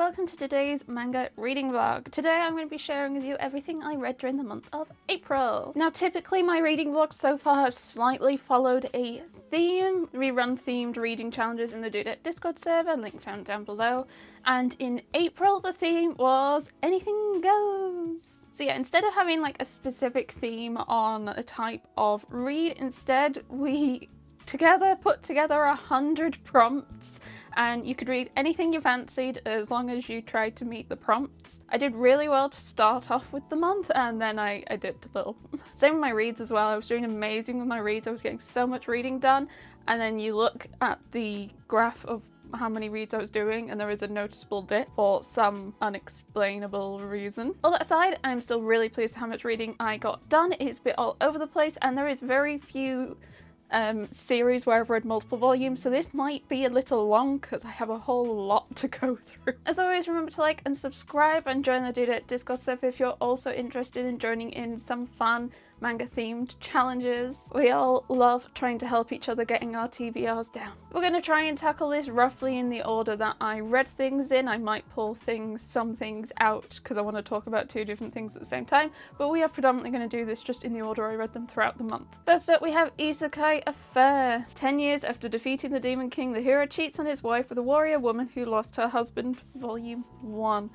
welcome to today's manga reading vlog. Today I'm going to be sharing with you everything I read during the month of April. Now typically my reading vlogs so far have slightly followed a theme. We run themed reading challenges in the Dudette Discord server, link found down below. And in April the theme was anything goes. So yeah, instead of having like a specific theme on a type of read, instead we put together 100 prompts and you could read anything you fancied as long as you tried to meet the prompts. I did really well to start off with the month and then I dipped a little. Same with my reads as well. I was doing amazing with my reads. I was getting so much reading done, and then you look at the graph of how many reads I was doing and there is a noticeable dip for some unexplainable reason. All that aside, I'm still really pleased with how much reading I got done. It's a bit all over the place and there is very few series where I've read multiple volumes, so this might be a little long because I have a whole lot to go through. As always, remember to like and subscribe and join the Dudette Discord server if you're also interested in joining in some fun manga themed challenges. We all love trying to help each other getting our TBRs down. We're going to try and tackle this roughly in the order that I read things in. I might pull some things out because I want to talk about two different things at the same time, but we are predominantly going to do this just in the order I read them throughout the month. First up we have Isukai Affair. 10 years after defeating the Demon King, the hero cheats on his wife with a warrior woman who lost her husband. Volume 1.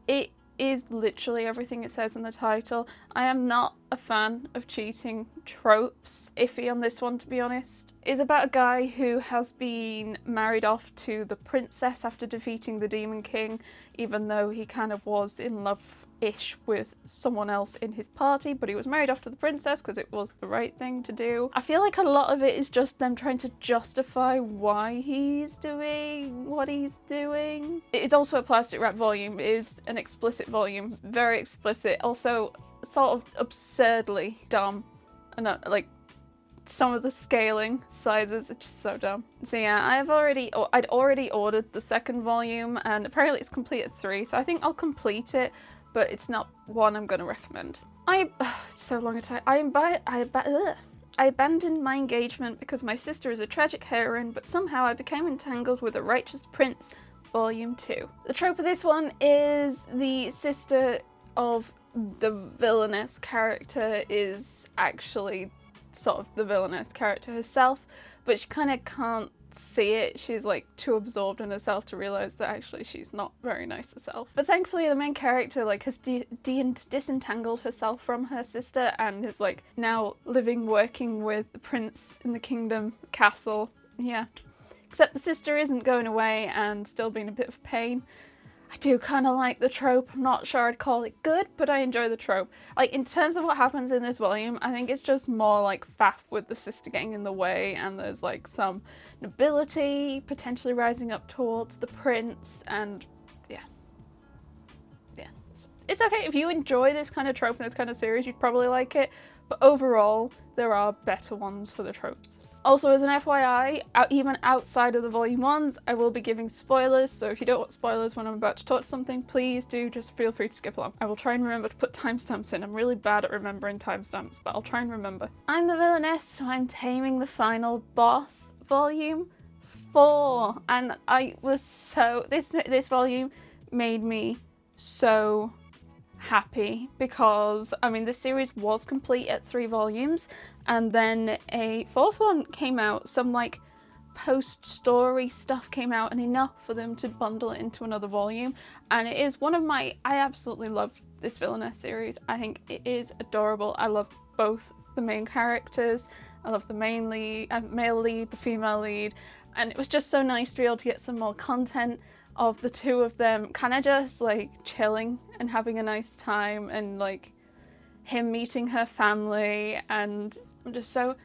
It is literally everything it says in the title. I am not a fan of cheating tropes. Iffy on this one, to be honest. It's about a guy who has been married off to the princess after defeating the Demon King, even though he kind of was in love-ish with someone else in his party, but he was married off to the princess because it was the right thing to do. I feel like a lot of it is just them trying to justify why he's doing what he's doing. It's also a plastic wrap volume. It is an explicit volume, very explicit, also sort of absurdly dumb, and like some of the scaling sizes are just so dumb. So yeah, I'd already ordered the second volume and apparently it's complete at 3, so I think I'll complete it, but it's not one I'm going to recommend. It's so long a time. I abandoned my engagement because my sister is a tragic heroine, but somehow I became entangled with a righteous prince. Volume 2. The trope of this one is the sister of the villainess character is actually sort of the villainess character herself, but she kind of can't see it. She's like too absorbed in herself to realize that actually she's not very nice herself. But thankfully the main character like has disentangled herself from her sister and is like now working with the prince in the kingdom castle. Yeah. Except the sister isn't going away and still being a bit of a pain. I do kind of like the trope. I'm not sure I'd call it good, but I enjoy the trope. Like, in terms of what happens in this volume, I think it's just more like faff with the sister getting in the way, and there's like some nobility potentially rising up towards the prince, and yeah. It's okay. If you enjoy this kind of trope and this kind of series, you'd probably like it, but overall, there are better ones for the tropes. Also, as an FYI, even outside of the volume 1s, I will be giving spoilers, so if you don't want spoilers when I'm about to talk something, please do just feel free to skip along. I will try and remember to put timestamps in. I'm really bad at remembering timestamps, but I'll try and remember. I'm the villainess, so I'm taming the final boss. Volume 4. And I was so... This volume made me so happy because, I mean, this series was complete at 3 volumes and then a 4th one came out, some like post-story stuff came out and enough for them to bundle it into another volume, and it is one of my... I absolutely love this villainess series. I think it is adorable. I love both the main characters. I love the male lead, the female lead, and it was just so nice to be able to get some more content of the two of them kind of just like chilling and having a nice time, and like him meeting her family, and I'm just so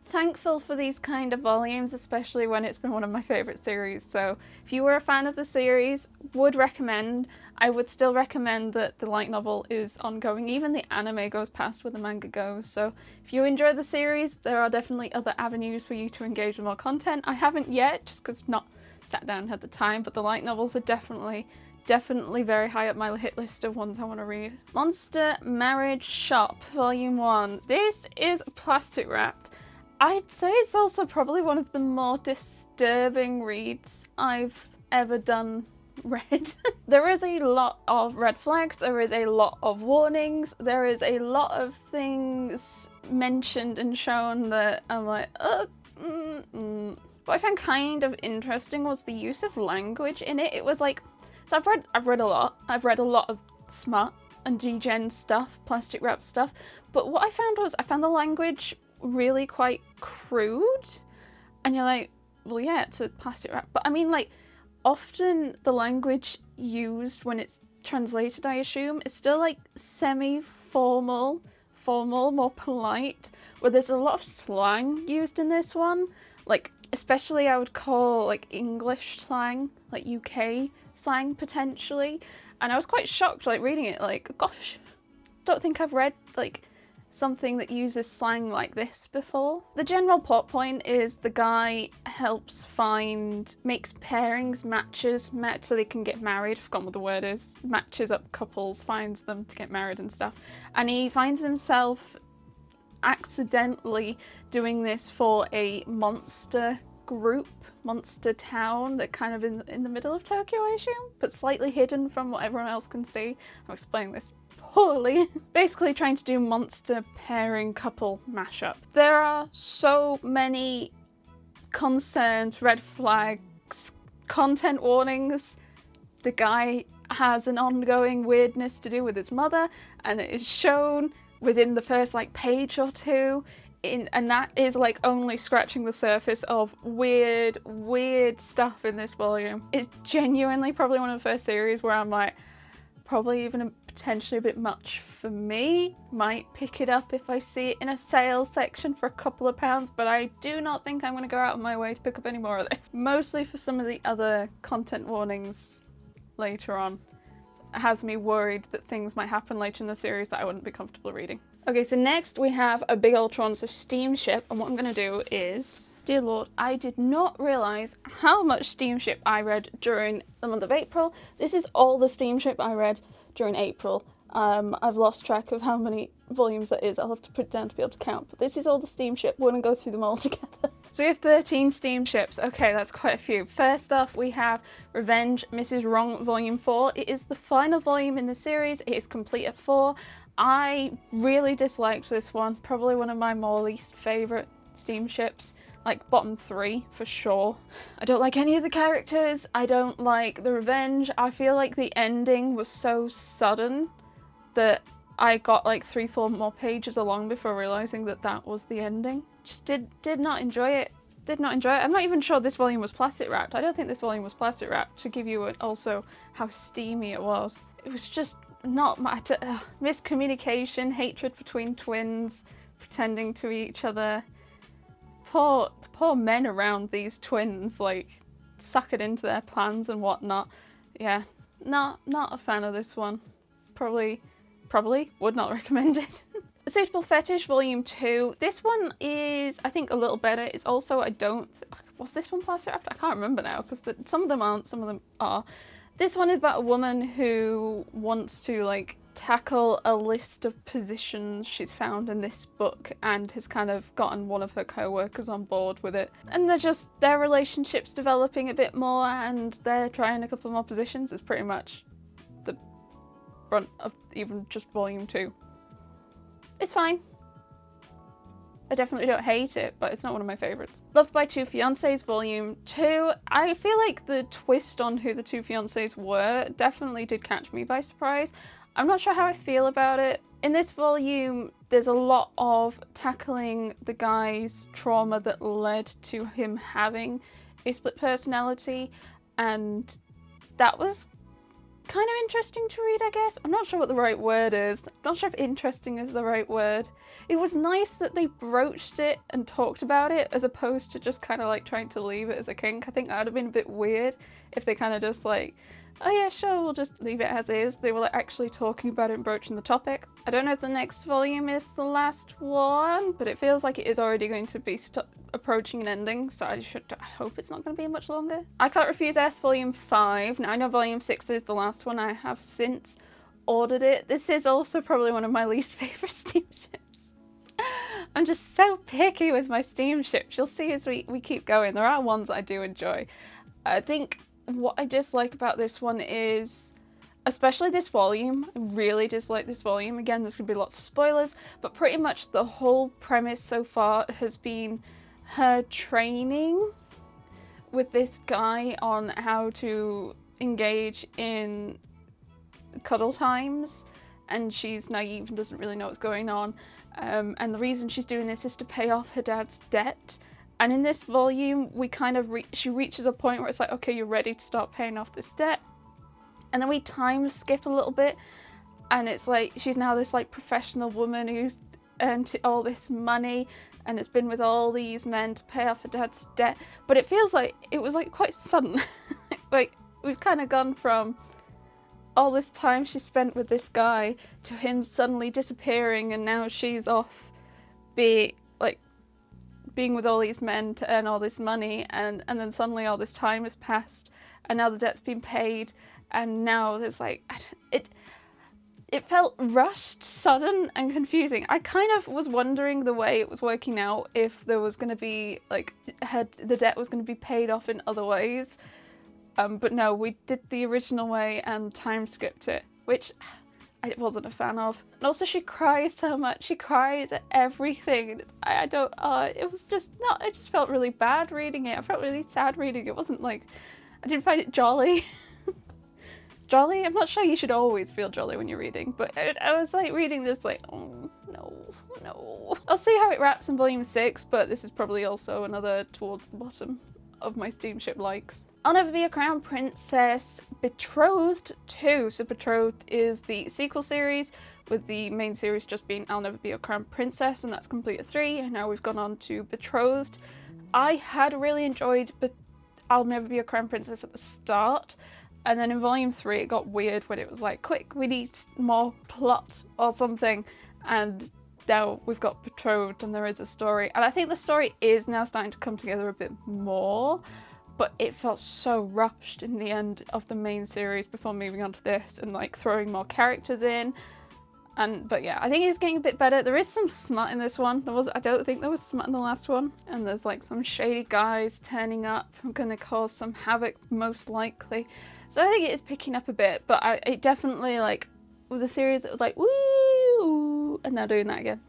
thankful for these kind of volumes, especially when it's been one of my favourite series. So if you were a fan of the series, would recommend. I would still recommend that the light novel is ongoing. Even the anime goes past where the manga goes. So if you enjoy the series, there are definitely other avenues for you to engage with more content. I haven't yet, just because I've not sat down and had the time, but the light novels are definitely very high up my hit list of ones I want to read. Monster Marriage Shop, Volume 1. This is plastic wrapped. I'd say it's also probably one of the more disturbing reads I've ever done read. There is a lot of red flags, there is a lot of warnings, there is a lot of things mentioned and shown that I'm like, What I found kind of interesting was the use of language in it. It was like, so I've read a lot. I've read a lot of smut and degen stuff, plastic wrap stuff, but what I found the language really quite crude. And you're like, well, yeah, it's a plastic wrap, but I mean, like, often the language used when it's translated, I assume, it's still like semi-formal, more polite, where there's a lot of slang used in this one. Like, especially I would call like English slang, like UK slang potentially. And I was quite shocked, like, reading it, like, gosh, don't think I've read like something that uses slang like this before. The general plot point is the guy makes pairings, matches, so they can get married. I've forgotten what the word is. Matches up couples, finds them to get married and stuff. And he finds himself accidentally doing this for a monster group, monster town that kind of in the middle of Tokyo, I assume, but slightly hidden from what everyone else can see. I'm explaining this poorly. Basically trying to do monster pairing couple mashup. There are so many concerns, red flags, content warnings. The guy has an ongoing weirdness to do with his mother, and it is shown within the first like page or two, and that is like only scratching the surface of weird stuff in this volume. It's genuinely probably one of the first series where I'm like, probably even potentially a bit much for me. Might pick it up if I see it in a sales section for a couple of pounds, but I do not think I'm going to go out of my way to pick up any more of this. Mostly for some of the other content warnings later on. It has me worried that things might happen later in the series that I wouldn't be comfortable reading. Okay, so next we have a big old Trons of Steamship, and what I'm going to do is, dear Lord, I did not realise how much Steamship I read during the month of April. This is all the Steamship I read during April. I've lost track of how many volumes that is. I'll have to put it down to be able to count, but this is all the Steamship. We're going to go through them all together. So we have 13 steamships. Okay, that's quite a few. First off, we have Revenge, Mrs. Wrong, Volume 4. It is the final volume in the series. It is complete at 4. I really disliked this one. Probably one of my more least favourite steamships. Like bottom 3 for sure. I don't like any of the characters. I don't like the Revenge. I feel like the ending was so sudden that I got like 3-4 more pages along before realising that that was the ending. Just did not enjoy it. Did not enjoy it. I'm not even sure this volume was plastic wrapped. I don't think this volume was plastic wrapped, to give you also how steamy it was. It was just not much. Miscommunication, hatred between twins, pretending to each other. Poor men around these twins, like, suckered into their plans and whatnot. Yeah, not a fan of this one. Probably would not recommend it. Suitable Fetish Volume 2. This one is, I think, a little better. It's also, was this one plastic wrapped? I can't remember now, because some of them aren't, some of them are. This one is about a woman who wants to, like, tackle a list of positions she's found in this book and has kind of gotten one of her co-workers on board with it. And their relationship's developing a bit more, and they're trying a couple more positions. It's pretty much the brunt of even just Volume 2. It's fine. I definitely don't hate it, but it's not one of my favourites. Loved by Two Fiancés Volume 2. I feel like the twist on who the two fiancés were definitely did catch me by surprise. I'm not sure how I feel about it. In this volume, there's a lot of tackling the guy's trauma that led to him having a split personality, and that was kind of interesting to read, I guess. I'm not sure what the right word is. I'm not sure if interesting is the right word. It was nice that they broached it and talked about it, as opposed to just kind of like trying to leave it as a kink. I think that would have been a bit weird if they kind of just like, oh yeah, sure, we'll just leave it as is. They were like actually talking about it and broaching the topic. I don't know if the next volume is the last one, but it feels like it is already going to be approaching an ending, so I hope it's not going to be much longer. I Cant Refuse S Volume 5. Now I know Volume 6 is the last one. I have since ordered it. This is also probably one of my least favourite steamships. I'm just so picky with my steamships. You'll see as we keep going. There are ones that I do enjoy. I think what I dislike about this one is, especially this volume, I really dislike this volume. Again, there's going to be lots of spoilers, but pretty much the whole premise so far has been her training with this guy on how to engage in cuddle times, and she's naive and doesn't really know what's going on. And the reason she's doing this is to pay off her dad's debt. And in this volume, we kind of she reaches a point where it's like, okay, you're ready to start paying off this debt. And then we time skip a little bit, and it's like she's now this like professional woman who's earned all this money and has been with all these men to pay off her dad's debt. But it feels like it was like quite sudden. Like we've kind of gone from all this time she spent with this guy to him suddenly disappearing, and now she's off being with all these men to earn all this money, and then suddenly all this time has passed, and now the debt's been paid, and now there's like it felt rushed, sudden, and confusing. I kind of was wondering the way it was working out, if there was going to be like the debt was going to be paid off in other ways, but no, we did the original way and time skipped it, which I wasn't a fan of. And also she cries so much. She cries at everything. I don't, it was just not, I just felt really bad reading it. I felt really sad reading it. It wasn't like, I didn't find it jolly. Jolly? I'm not sure you should always feel jolly when you're reading, but I was like reading this like, oh no. I'll see how it wraps in volume 6, but this is probably also another towards the bottom of my steamship likes. I'll Never Be a Crown Princess Betrothed II. So Betrothed is the sequel series, with the main series just being I'll Never Be a Crown Princess, and that's completed 3, and now we've gone on to Betrothed. I had really enjoyed I'll Never Be a Crown Princess at the start, and then in volume 3 it got weird when it was like, quick, we need more plot or something, and now we've got Betrothed and there is a story, and I think the story is now starting to come together a bit more. But it felt so rushed in the end of the main series before moving on to this, and like throwing more characters in. But yeah, I think it's getting a bit better. There is some smut in this one. I don't think there was smut in the last one. And there's like some shady guys turning up who are gonna cause some havoc, most likely. So I think it is picking up a bit, but it definitely like was a series that was like woo, and now doing that again.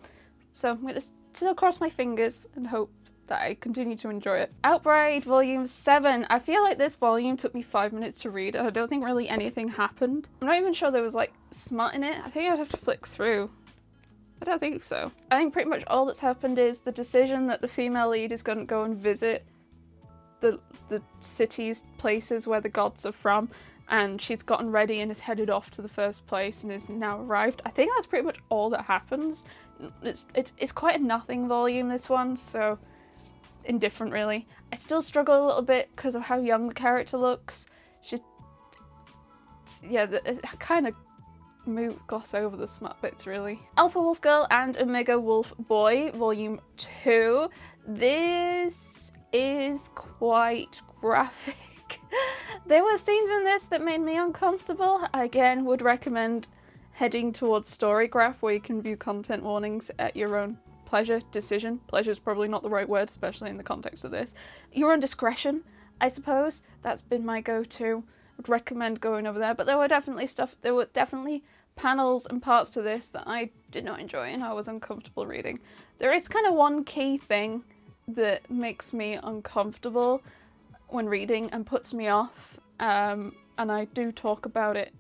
So I'm gonna still cross my fingers and hope that I continue to enjoy it. Outbre volume 7. I feel like this volume took me 5 minutes to read, and I don't think really anything happened. I'm not even sure there was like smut in it. I think I'd have to flick through. I don't think so. I think pretty much all that's happened is the decision that the female lead is going to go and visit the cities, places where the gods are from, and she's gotten ready and is headed off to the first place and is now arrived. I think that's pretty much all that happens. It's quite a nothing volume, this one, so indifferent really. I still struggle a little bit because of how young the character looks. I kind of gloss over the smut bits really. Alpha Wolf Girl and Omega Wolf Boy volume 2. This is quite graphic. There were scenes in this that made me uncomfortable. I again would recommend heading towards Storygraph, where you can view content warnings at your own decision. Pleasure is probably not the right word, especially in the context of this. Your own discretion, I suppose. That's been my go-to. Would recommend going over there, but there were definitely panels and parts to this that I did not enjoy and I was uncomfortable reading. There is kind of one key thing that makes me uncomfortable when reading and puts me off, and I do talk about it.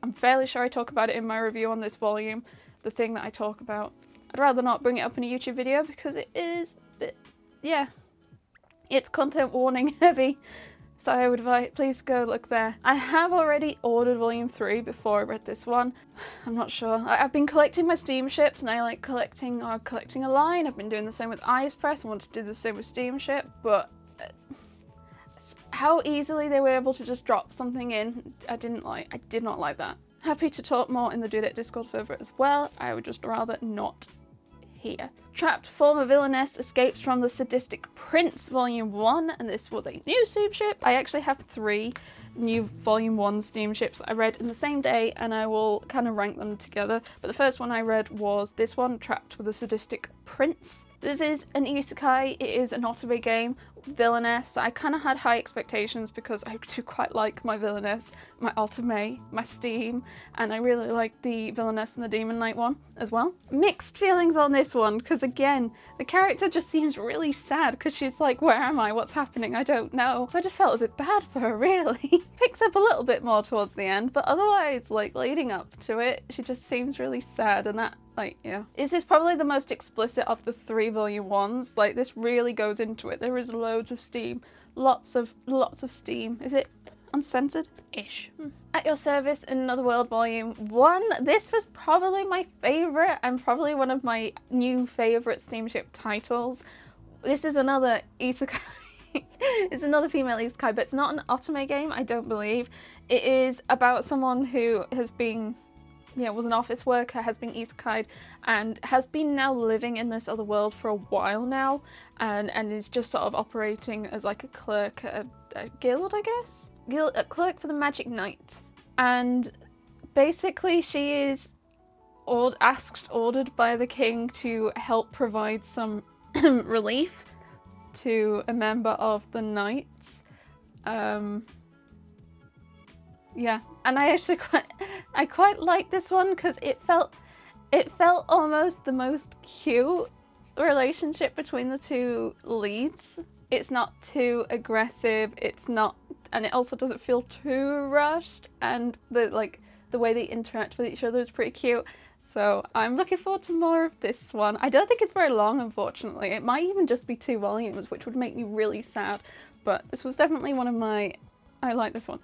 I'm fairly sure I talk about it in my review on this volume, the thing that I talk about. I'd rather not bring it up in a YouTube video because it is a bit, yeah, it's content warning heavy. So I would advise, please go look there. I have already ordered volume 3 before I read this one. I'm not sure. I've been collecting my steamships and I like collecting a line. I've been doing the same with Press. I want to do the same with steamship, but how easily they were able to just drop something in, I did not like that. Happy to talk more in the Do That Discord server as well. I would just rather not here. Trapped Former Villainess Escapes from the Sadistic Prince Volume 1, and this was a new steamship. I actually have 3 new Volume 1 steamships that I read in the same day, and I will kind of rank them together. But the first one I read was this one, Trapped with a Sadistic Prince. This is an isekai. It is an Outbre game. villainess. I kind of had high expectations because I do quite like my villainess, my Outbre, my steam, and I really like the villainess and the demon knight one as well. Mixed feelings on this one because again, the character just seems really sad because she's like, where am I? What's happening? I don't know. So I just felt a bit bad for her, really. Picks up a little bit more towards the end, but otherwise, like leading up to it, she just seems really sad, and that, like, yeah. This is probably the most explicit of the 3 volume ones. Like, this really goes into it. There is loads of steam. Lots of steam. Is it uncensored-ish? At Your Service in Another World Volume 1. This was probably my favourite and probably one of my new favourite steamship titles. This is another Isukai. It's another female Isukai, but it's not an Outbre game, I don't believe. It is about someone who has been, was an office worker, has been isekai'd, and has been now living in this other world for a while now, and is just sort of operating as like a clerk at a guild, I guess? A clerk for the Magic Knights. And basically she is ordered by the king to help provide some relief to a member of the Knights. Yeah, and I actually quite like this one because it felt almost the most cute relationship between the 2 leads. It's not too aggressive, and it also doesn't feel too rushed, and the way they interact with each other is pretty cute. So I'm looking forward to more of this one. I don't think it's very long, unfortunately. It might even just be 2 volumes, which would make me really sad, but this was definitely one of my... I like this one.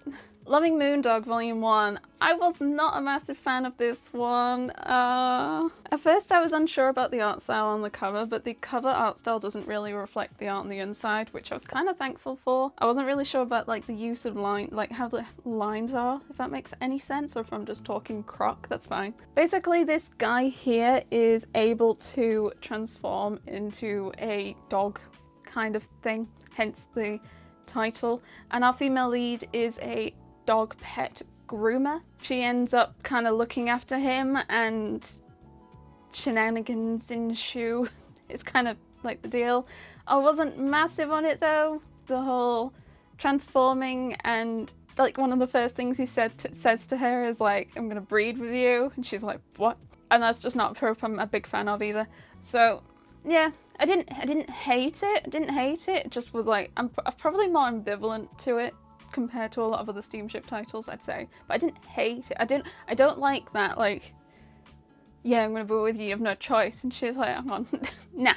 Loving Moondog Volume 1. I was not a massive fan of this one. At first I was unsure about the art style on the cover, but the cover art style doesn't really reflect the art on the inside, which I was kind of thankful for. I wasn't really sure about like the use of how the lines are, if that makes any sense, or if I'm just talking croc, that's fine. Basically this guy here is able to transform into a dog kind of thing, hence the title, and our female lead is a dog pet groomer. She ends up kind of looking after him and shenanigans ensue. It's kind of like the deal. I wasn't massive on it though, the whole transforming, and like one of the first things he says to her is like, I'm gonna breed with you, and she's like, what? And that's just not a trope I'm a big fan of either. So yeah, I didn't hate it. It just was like, I'm probably more ambivalent to it compared to a lot of other steamship titles, I'd say. But I didn't hate it. I don't like that, like, yeah, I'm gonna be with you, you have no choice. And she's like, hang on, nah.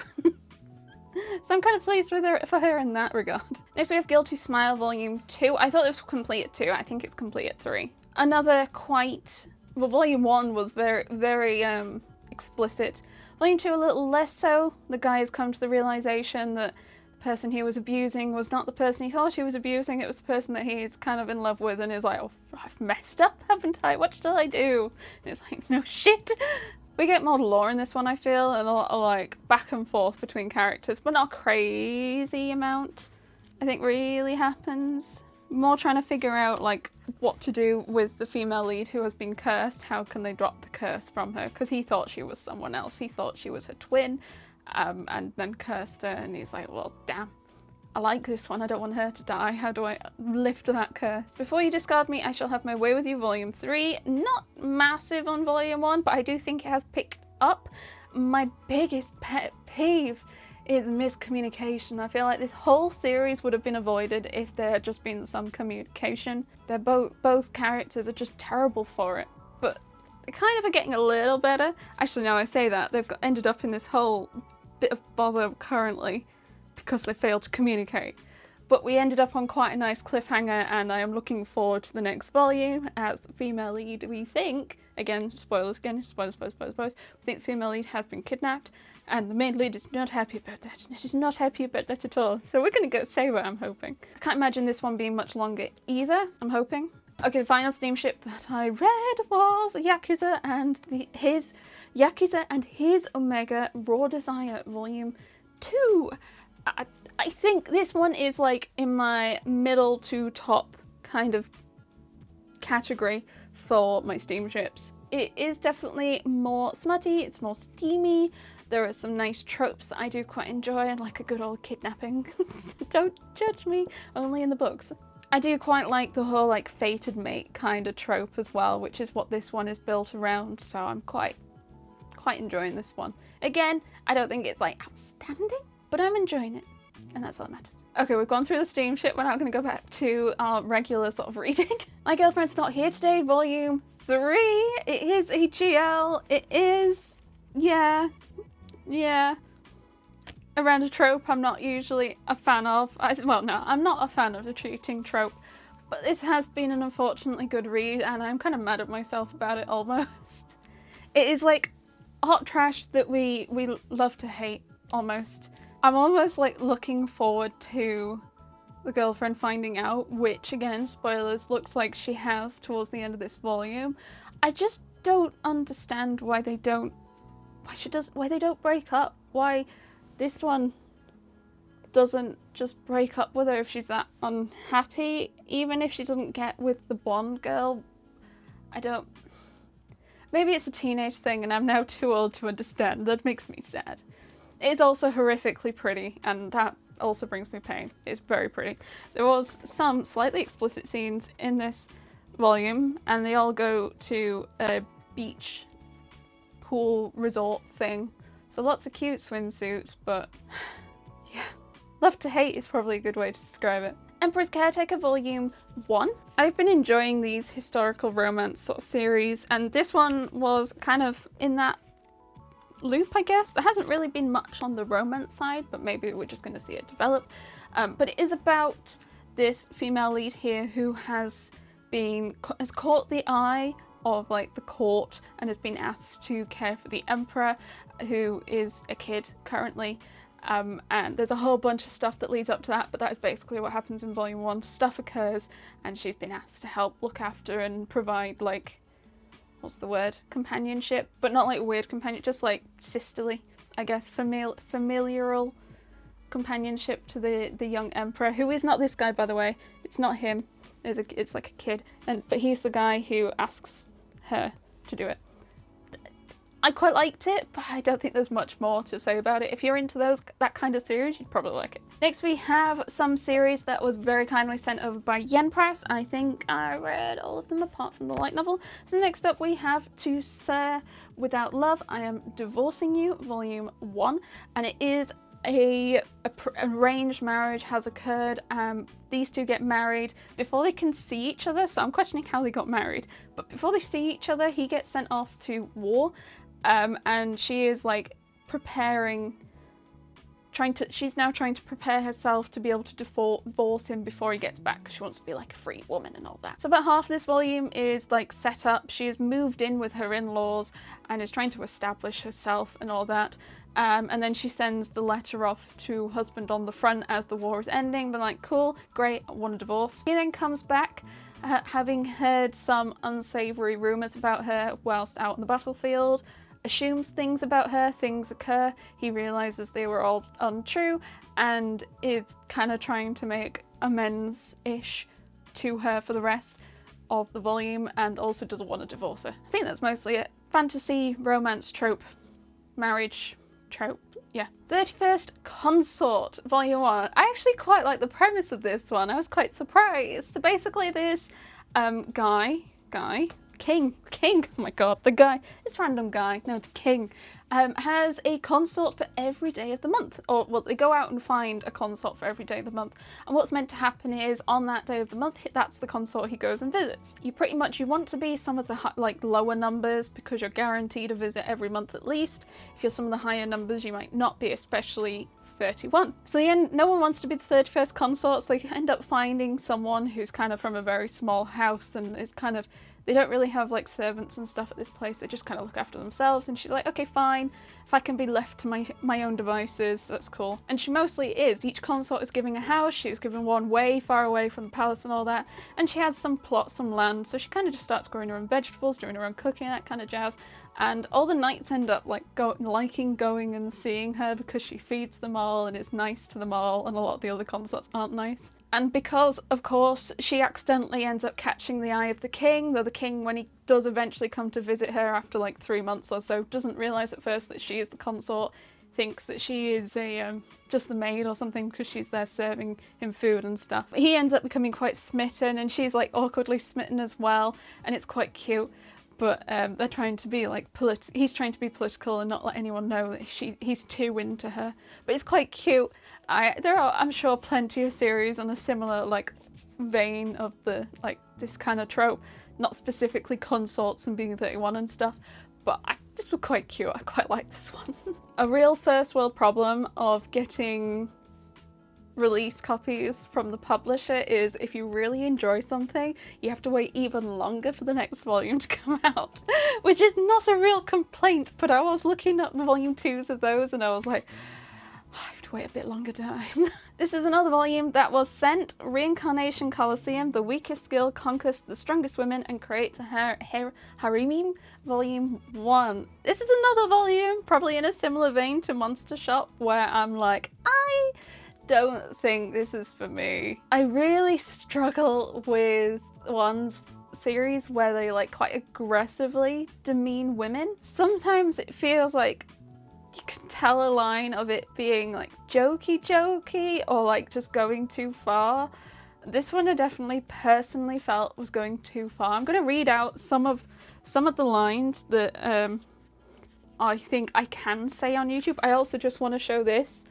So I'm kind of pleased with her for her in that regard. Next we have Guilty Smile Volume 2. I thought this was complete at 2. I think it's complete at 3. Another quite, well, Volume 1 was very explicit. Volume 2 a little less so. The guy has come to the realization that the person he was abusing was not the person he thought he was abusing, it was the person that he's kind of in love with, and is like, oh, I've messed up, haven't I? What shall I do? And it's like, no shit. We get more lore in this one, I feel, and a lot of like back and forth between characters, but not a crazy amount, I think really happens. More trying to figure out like what to do with the female lead who has been cursed. How can they drop the curse from her? Because he thought she was someone else. He thought she was her twin, and then cursed her, and he's like, well, damn. I like this one, I don't want her to die. How do I lift that curse? Before You Discard Me, I Shall Have My Way With You, Volume 3. Not massive on Volume 1, but I do think it has picked up. My biggest pet peeve is miscommunication. I feel like this whole series would have been avoided if there had just been some communication. They're both characters are just terrible for it, but they kind of are getting a little better. Actually, no, I say that. They've ended up in this whole bit of bother currently because they failed to communicate. But we ended up on quite a nice cliffhanger, and I am looking forward to the next volume as the female lead, we think, again, spoilers again, spoilers, we think the female lead has been kidnapped, and the main lead is not happy about that. She's not happy about that at all. So we're gonna go save her, I'm hoping. I can't imagine this one being much longer either, I'm hoping. Okay, the final steamship that I read was Yakuza and his Omega Raw Desire Volume 2. I think this one is like in my middle to top kind of category for my steamships. It is definitely more smutty, it's more steamy, There are some nice tropes that I do quite enjoy, and like a good old kidnapping. Don't judge me, only in the books. I do quite like the whole like fated mate kind of trope as well, which is what this one is built around, so I'm quite enjoying this one. Again, I don't think it's like outstanding, but I'm enjoying it, and that's all that matters. Okay, we've gone through the steamship. We're now going to go back to our regular sort of reading. My Girlfriend's Not Here Today, volume 3. It is a GL. It is, yeah, around a trope I'm not usually a fan of. Well, no, I'm not a fan of the cheating trope, but this has been an unfortunately good read, and I'm kind of mad at myself about it almost. It is like hot trash that we love to hate, almost. I'm almost like looking forward to the girlfriend finding out, which again, spoilers, looks like she has towards the end of this volume. I just don't understand why they don't break up. Why this one doesn't just break up with her if she's that unhappy, even if she doesn't get with the blonde girl. Maybe it's a teenage thing and I'm now too old to understand. That makes me sad. It is also horrifically pretty, and that also brings me pain. It's very pretty. There was some slightly explicit scenes in this volume, and they all go to a beach pool resort thing. So lots of cute swimsuits, but yeah. Love to hate is probably a good way to describe it. Emperor's Caretaker Volume 1. I've been enjoying these historical romance sort of series, and this one was kind of in that loop, I guess. There hasn't really been much on the romance side, but maybe we're just going to see it develop. But it is about this female lead here who has caught the eye of like the court and has been asked to care for the emperor, who is a kid currently. And there's a whole bunch of stuff that leads up to that, but that is basically what happens in volume 1. Stuff occurs and she's been asked to help look after and provide, like, what's the word? Companionship, but not like weird companionship, just like sisterly, I guess, familial companionship to the young emperor, who is not this guy, by the way. It's not him. It's like a kid, but he's the guy who asks her to do it. I quite liked it, but I don't think there's much more to say about it. If you're into that kind of series, you'd probably like it. Next we have some series that was very kindly sent over by Yen Press. I think I read all of them apart from the light novel. So next up we have To Sir Without Love, I Am Divorcing You, Volume 1. And it is a arranged marriage has occurred. These two get married before they can see each other, so I'm questioning how they got married. But before they see each other, he gets sent off to war. And she is like she's now trying to prepare herself to be able to divorce him before he gets back, because she wants to be like a free woman and all that. So about half this volume is like set up. She has moved in with her in-laws and is trying to establish herself and all that. And then she sends the letter off to husband on the front as the war is ending, but like, cool, great, I want a divorce. He then comes back, having heard some unsavory rumors about her whilst out on the battlefield, assumes things about her, things occur, he realizes they were all untrue, and is kind of trying to make amends-ish to her for the rest of the volume, and also doesn't want to divorce her. I think that's mostly it. Fantasy, romance trope, marriage trope, yeah. 31st Consort, Volume 1. I actually quite like the premise of this one. I was quite surprised. So basically this King, oh my god, the guy, this random guy, no, the king, has a consort for every day of the month. Or, well, they go out and find a consort for every day of the month. And what's meant to happen is, on that day of the month, that's the consort he goes and visits. You want to be some of the like lower numbers, because you're guaranteed a visit every month at least. If you're some of the higher numbers, you might not be, especially 31. So no one wants to be the 31st consort, so they end up finding someone who's kind of from a very small house, and is kind of, they don't really have like servants and stuff at this place, they just kind of look after themselves. And she's like, okay, fine, if I can be left to my own devices, that's cool. And she mostly is. Each consort is giving a house, she's given one way far away from the palace and all that, and she has some plots, some land, so she kind of just starts growing her own vegetables, doing her own cooking, that kind of jazz. And all the knights end up like liking going and seeing her, because she feeds them all and is nice to them all, and a lot of the other consorts aren't nice. And because, of course, she accidentally ends up catching the eye of the king, though the king, when he does eventually come to visit her after like 3 months or so, doesn't realise at first that she is the consort, thinks that she is just the maid or something because she's there serving him food and stuff. He ends up becoming quite smitten, and she's like awkwardly smitten as well, and it's quite cute. But they're trying to be like he's trying to be political and not let anyone know that he's too into her. But it's quite cute. There are, I'm sure, plenty of series on a similar like vein of the like this kind of trope, not specifically consorts and being 31 and stuff. But this is quite cute. I quite like this one. A real first world problem of getting release copies from the publisher is if you really enjoy something, you have to wait even longer for the next volume to come out, which is not a real complaint, but I was looking at volume 2s of those and I was like, I have to wait a bit longer time. This is another volume that was sent, Reincarnation Coliseum, The Weakest Skill Conquers the Strongest Women and Creates a Harem, Volume 1. This is another volume, probably in a similar vein to Monster Shop, where I'm like, I don't think this is for me. I really struggle with series where they like quite aggressively demean women. Sometimes it feels like you can tell a line of it being like jokey or like just going too far. This one I definitely personally felt was going too far. I'm going to read out some of the lines that I think I can say on YouTube. I also just want to show this.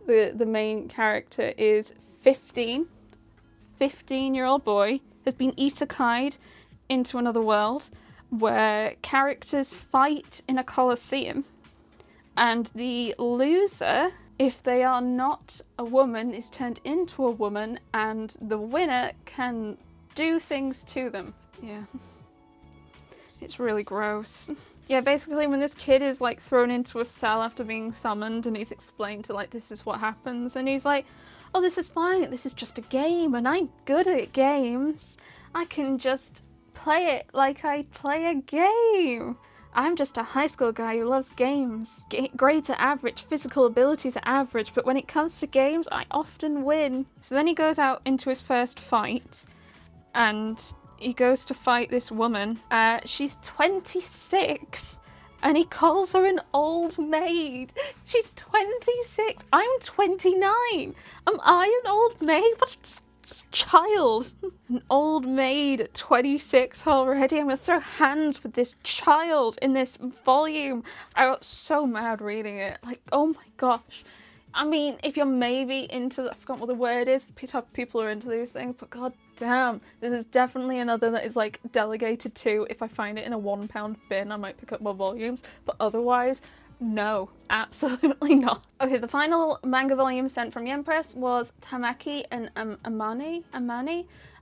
The main character is 15-year-old boy, has been isekai'd into another world where characters fight in a coliseum, and the loser, if they are not a woman, is turned into a woman, and the winner can do things to them. Yeah. It's really gross. Yeah, basically when this kid is like thrown into a cell after being summoned and he's explained to like, this is what happens, and he's like, oh, this is fine, this is just a game and I'm good at games. I can just play it like I play a game. I'm just a high school guy who loves games. Grades are average, physical abilities are average, but when it comes to games, I often win. So then he goes out into his first fight and he goes to fight this woman. She's 26 and he calls her an old maid. She's 26. I'm 29. Am I an old maid? What a child. An old maid at 26 already. I'm gonna throw hands with this child in this volume. I got so mad reading it. Like, oh my gosh. I mean, if you're maybe into, I forgot what the word is, people are into these things, but god damn, this is definitely another that is like delegated to. If I find it in a £1 bin, I might pick up more volumes, but otherwise, no, absolutely not. Okay, the final manga volume sent from Yen Press was Tamaki and Ammani,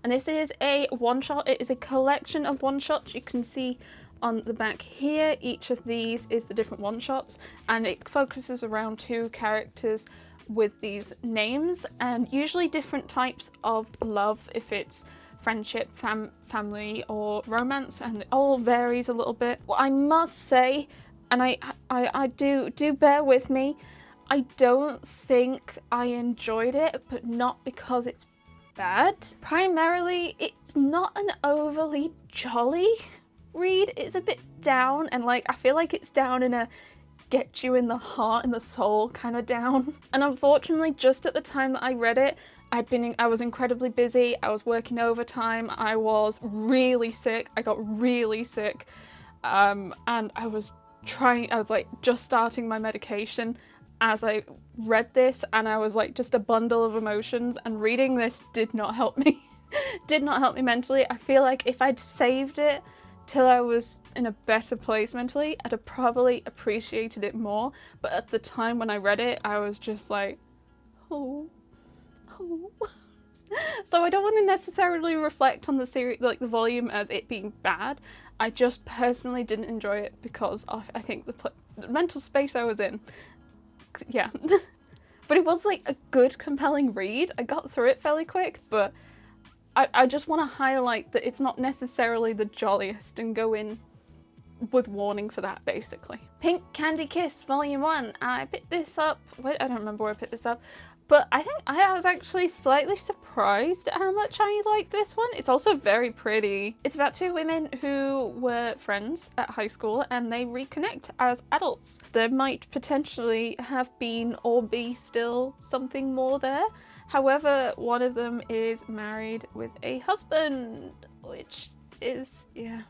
and this is a one-shot. It is a collection of one-shots. You can see on the back here, each of these is the different one-shots, and it focuses around 2 characters with these names, and usually different types of love, if it's friendship, family, or romance, and it all varies a little bit. What I must say, and I do bear with me, I don't think I enjoyed it, but not because it's bad. Primarily, it's not an overly jolly read. It's a bit down, and like I feel like it's down in a get you in the heart and the soul kind of down. And unfortunately, just at the time that I read it, I was incredibly busy. I was working overtime. I was really sick. I got really sick, and I was like just starting my medication as I read this, and I was like just a bundle of emotions, and reading this did not help me. Did not help me mentally. I feel like if I'd saved it till I was in a better place mentally, I'd have probably appreciated it more. But at the time when I read it, I was just like, oh. So I don't want to necessarily reflect on the series, like the volume, as it being bad. I just personally didn't enjoy it because of, I think, the mental space I was in. Yeah. But it was like a good, compelling read. I got through it fairly quick, but I just want to highlight that it's not necessarily the jolliest, and go in with warning for that, basically. Pink Candy Kiss Volume 1. I picked this up, I don't remember where I picked this up, But I think I was actually slightly surprised at how much I liked this one. It's also very pretty. It's about two women who were friends at high school and they reconnect as adults. There might potentially have been or be still something more there. However, one of them is married with a husband, which is, yeah,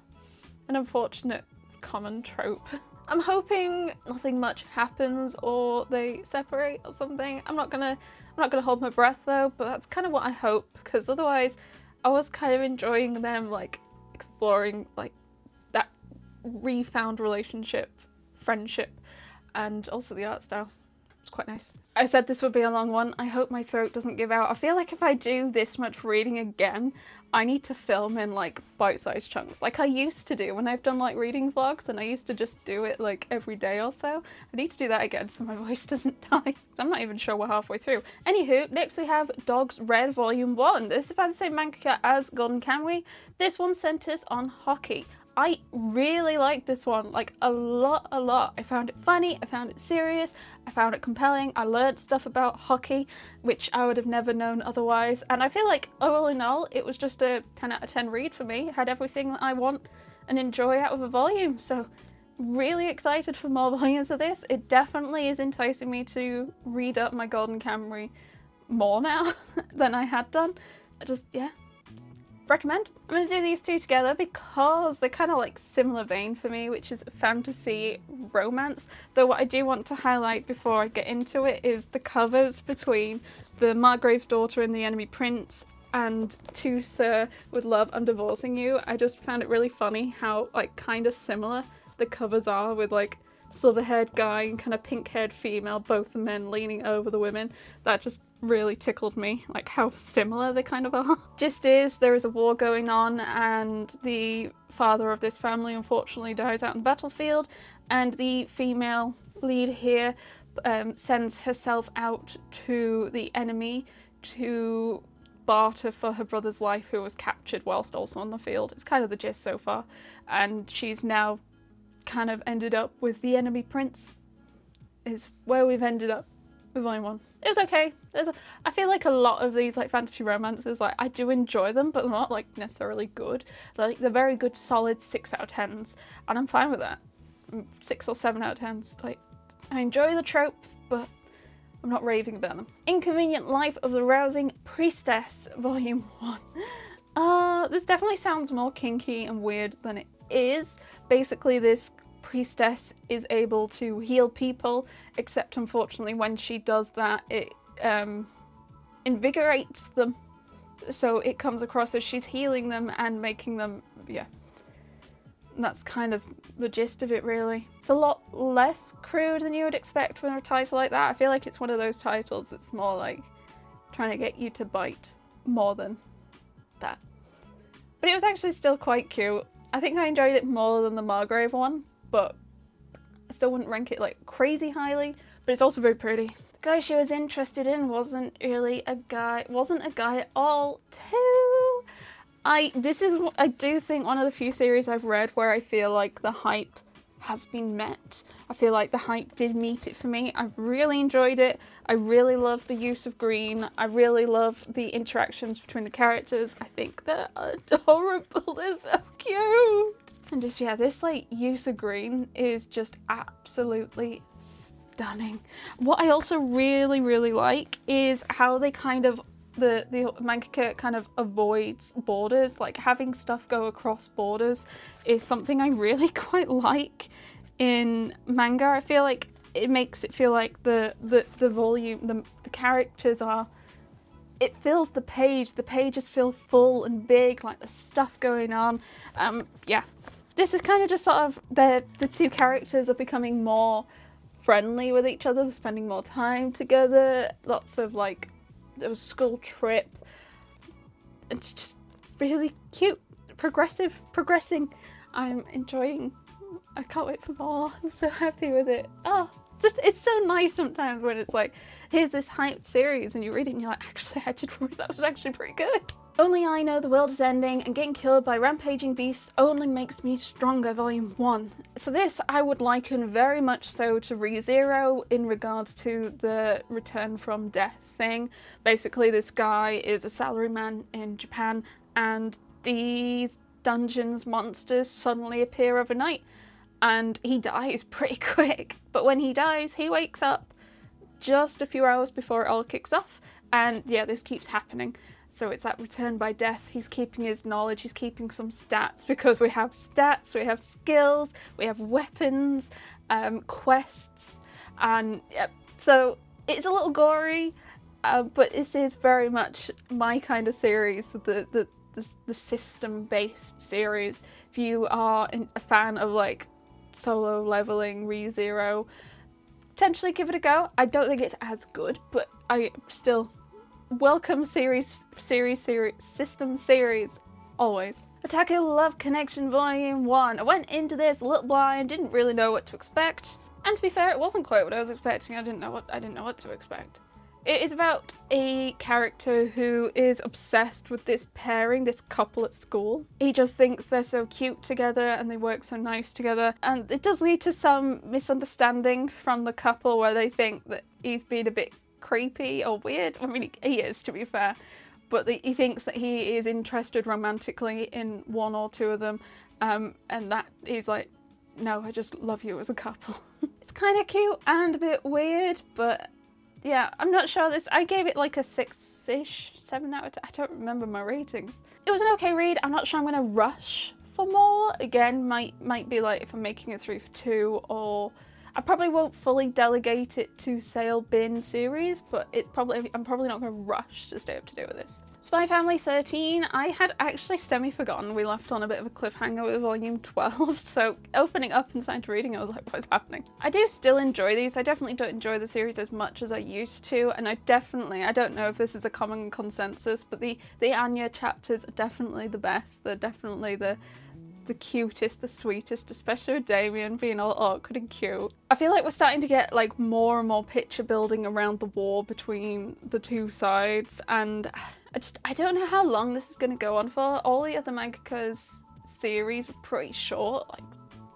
an unfortunate common trope. I'm hoping nothing much happens or they separate or something. I'm not gonna hold my breath though, but that's kind of what I hope, because otherwise I was kind of enjoying them like exploring like that refound relationship, friendship, and also the art style. It's quite nice. I said this would be a long one. I hope my throat doesn't give out. I feel like if I do this much reading again, I need to film in like bite-sized chunks like I used to do when I've done like reading vlogs, and I used to just do it like every day or so. I need to do that again so my voice doesn't die. I'm not even sure we're halfway through. Anywho, next we have Dogs Red Volume 1. This is by the same manga as Golden Kamuy. This one centers on hockey. I really liked this one, like a lot. I found it funny, I found it serious, I found it compelling, I learned stuff about hockey, which I would have never known otherwise, and I feel like all in all, it was just a 10 out of 10 read for me. It had everything that I want and enjoy out of a volume, so really excited for more volumes of this. It definitely is enticing me to read up my Golden Kamuy more now than I had done. Yeah. Recommend. I'm going to do these two together because they're kind of like similar vein for me, which is fantasy romance. Though what I do want to highlight before I get into it is the covers between the Margrave's Daughter and the Enemy Prince and To Sir With Love I'm Divorcing You. I just found it really funny how like kind of similar the covers are, with like silver-haired guy and kind of pink-haired female, both the men leaning over the women. That just really tickled me, like how similar they kind of are. Just is, there is a war going on and the father of this family unfortunately dies out on the battlefield, and the female lead here sends herself out to the enemy to barter for her brother's life, who was captured whilst also on the field. It's kind of the gist so far, and she's now kind of ended up with the enemy prince, is where we've ended up with volume 1. It was okay. I feel like a lot of these like fantasy romances, like I do enjoy them, but they're not like necessarily good. They're very good, solid 6 out of 10s, and I'm fine with that. 6 or 7 out of 10s. Like, I enjoy the trope, but I'm not raving about them. Inconvenient Life of the Rousing Priestess, volume 1. This definitely sounds more kinky and weird than it is. Basically, this priestess is able to heal people, except unfortunately when she does that, it invigorates them. So it comes across as she's healing them and making them, yeah. That's kind of the gist of it, really. It's a lot less crude than you would expect from a title like that. I feel like it's one of those titles that's more like trying to get you to bite more than that. But it was actually still quite cute. I think I enjoyed it more than the Margrave one, but I still wouldn't rank it like crazy highly, but it's also very pretty. The guy she was interested in wasn't a guy at all, too. This is, I do think, one of the few series I've read where I feel like the hype has been met. I feel like the hype did meet it for me. I've really enjoyed it. I really love the use of green. I really love the interactions between the characters. I think they're adorable. They're so cute. And just, yeah, this like use of green is just absolutely stunning. What I also really, really like is how they kind of, the mangaka kind of avoids borders. Like having stuff go across borders is something I really quite like in manga. I feel like it makes it feel like the volume, the characters are, it fills the pages feel full and big, like there's stuff going on. Yeah, this is kind of just sort of the two characters are becoming more friendly with each other, they're spending more time together, lots of like, there was a school trip. It's just really cute, progressing. I'm enjoying. I can't wait for more. I'm so happy with it. Oh, just, it's so nice sometimes when it's like, here's this hyped series and you read it and you're like, actually I did read that, was actually pretty good. Only I know the world is ending and getting killed by rampaging beasts only makes me stronger, volume 1. So this I would liken very much so to ReZero in regards to the return from death thing. Basically this guy is a salaryman in Japan and these dungeons monsters suddenly appear overnight and he dies pretty quick. But when he dies, he wakes up just a few hours before it all kicks off, and yeah, this keeps happening. So it's that return by death. He's keeping his knowledge, he's keeping some stats, because we have stats, we have skills, we have weapons, quests, and yeah, so it's a little gory, but this is very much my kind of series, the system-based series. If you are a fan of like solo leveling, ReZero, potentially give it a go. I don't think it's as good, but I still welcome system series always. Otaku Love Connection Volume 1. I went into this a little blind, didn't really know what to expect. And to be fair, it wasn't quite what I was expecting. I didn't know what to expect. It is about a character who is obsessed with this pairing, this couple at school. He just thinks they're so cute together and they work so nice together. And it does lead to some misunderstanding from the couple where they think that he's being a bit creepy or weird. I mean, he is, to be fair. But he thinks that he is interested romantically in one or two of them. And that he's like, no, I just love you as a couple. It's kind of cute and a bit weird, but yeah, I'm not sure this. I gave it like a 6-ish, 7 out of 10. I don't remember my ratings. It was an okay read. I'm not sure I'm gonna rush for more. Again, might be like if I'm making a 3 for 2, or I probably won't fully delegate it to Sale Bin series, but I'm probably not gonna rush to stay up to date with this. Spy Family 13, I had actually semi-forgotten. We left on a bit of a cliffhanger with volume 12, so opening up and starting to reading, I was like, what is happening? I do still enjoy these. I definitely don't enjoy the series as much as I used to, and I don't know if this is a common consensus, but the Anya chapters are definitely the best. They're definitely the cutest, the sweetest, especially with Damien being all awkward and cute. I feel like we're starting to get like more and more picture building around the war between the two sides, and I don't know how long this is going to go on for. All the other mangakas series are pretty short, like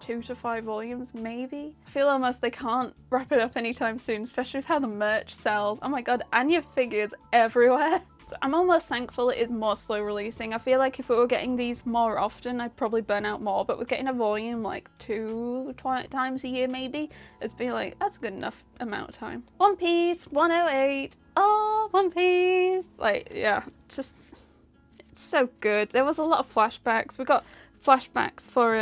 2 to 5 volumes maybe. I feel almost they can't wrap it up anytime soon, especially with how the merch sells. Oh my god, Anya figures everywhere. So I'm almost thankful it is more slow releasing. I feel like if we were getting these more often, I'd probably burn out more, but with getting a volume like 2 times a year maybe, it's been like, that's a good enough amount of time. One Piece 108. Oh, One Piece. Like, yeah, it's so good. There was a lot of flashbacks. We got flashbacks for,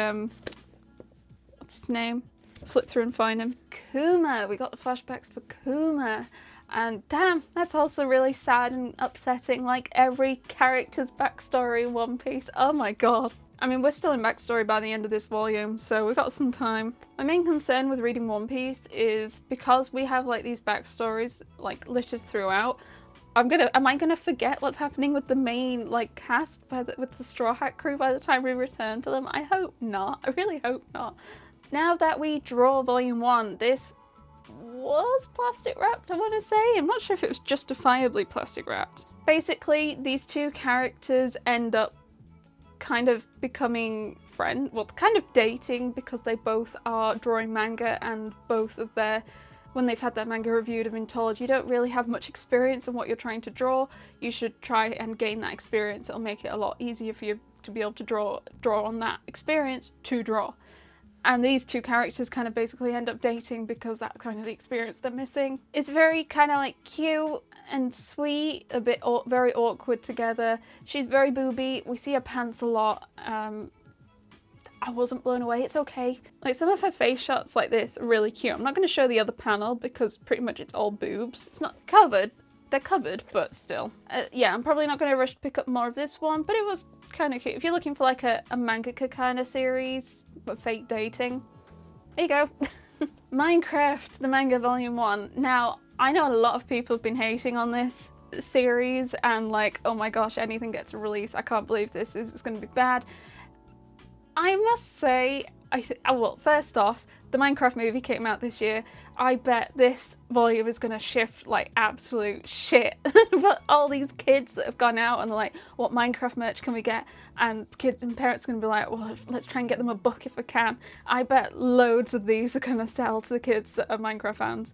what's his name? Flip through and find him. Kuma. We got the flashbacks for Kuma. And damn, that's also really sad and upsetting, like every character's backstory in One Piece. Oh my god. I mean, we're still in backstory by the end of this volume, so we've got some time. My main concern with reading One Piece is because we have like these backstories like littered throughout, am I gonna forget what's happening with the main like cast with the Straw Hat crew by the time we return to them? I hope not. I really hope not. Now that we draw volume 1, this was plastic wrapped, I want to say. I'm not sure if it was justifiably plastic wrapped. Basically, these two characters end up kind of becoming kind of dating, because they both are drawing manga, and both of when they've had their manga reviewed, have been told you don't really have much experience in what you're trying to draw. You should try and gain that experience. It'll make it a lot easier for you to be able to draw on that experience to draw. And these two characters kind of basically end up dating because that's kind of the experience they're missing. It's very kind of like cute and sweet, a bit very awkward together. She's very booby. We see her pants a lot. I wasn't blown away. It's okay. Like some of her face shots like this are really cute. I'm not going to show the other panel because pretty much it's all boobs. It's not covered. They're covered, but still. Yeah, I'm probably not going to rush to pick up more of this one, but it was kind of cute. If you're looking for like a mangaka kind of series, but fake dating, there you go. Minecraft, the manga volume 1. Now, I know a lot of people have been hating on this series and like, oh my gosh, anything gets a release. I can't believe it's going to be bad. I must say, well, first off, the Minecraft movie came out this year. I bet this volume is gonna shift like absolute shit. But all these kids that have gone out and they're like, what Minecraft merch can we get? And kids and parents are gonna be like, well, let's try and get them a book if we can. I bet loads of these are gonna sell to the kids that are Minecraft fans.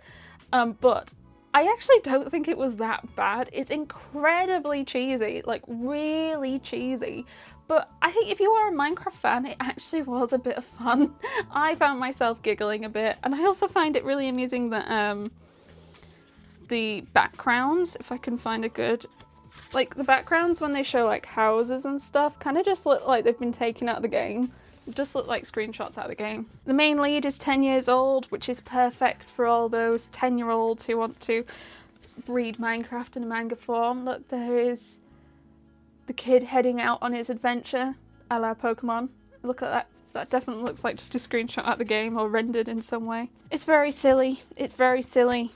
But I actually don't think it was that bad. It's incredibly cheesy, like really cheesy. But I think if you are a Minecraft fan, it actually was a bit of fun. I found myself giggling a bit, and I also find it really amusing that the backgrounds, if I can find a good, like the backgrounds when they show like houses and stuff, kind of just look like they've been taken out of the game. Just look like screenshots out of the game. The main lead is 10 years old, which is perfect for all those 10-year-olds who want to read Minecraft in a manga form. Look, there is the kid heading out on his adventure, a la Pokemon. Look at that. That definitely looks like just a screenshot out of the game or rendered in some way. It's very silly. It's very silly.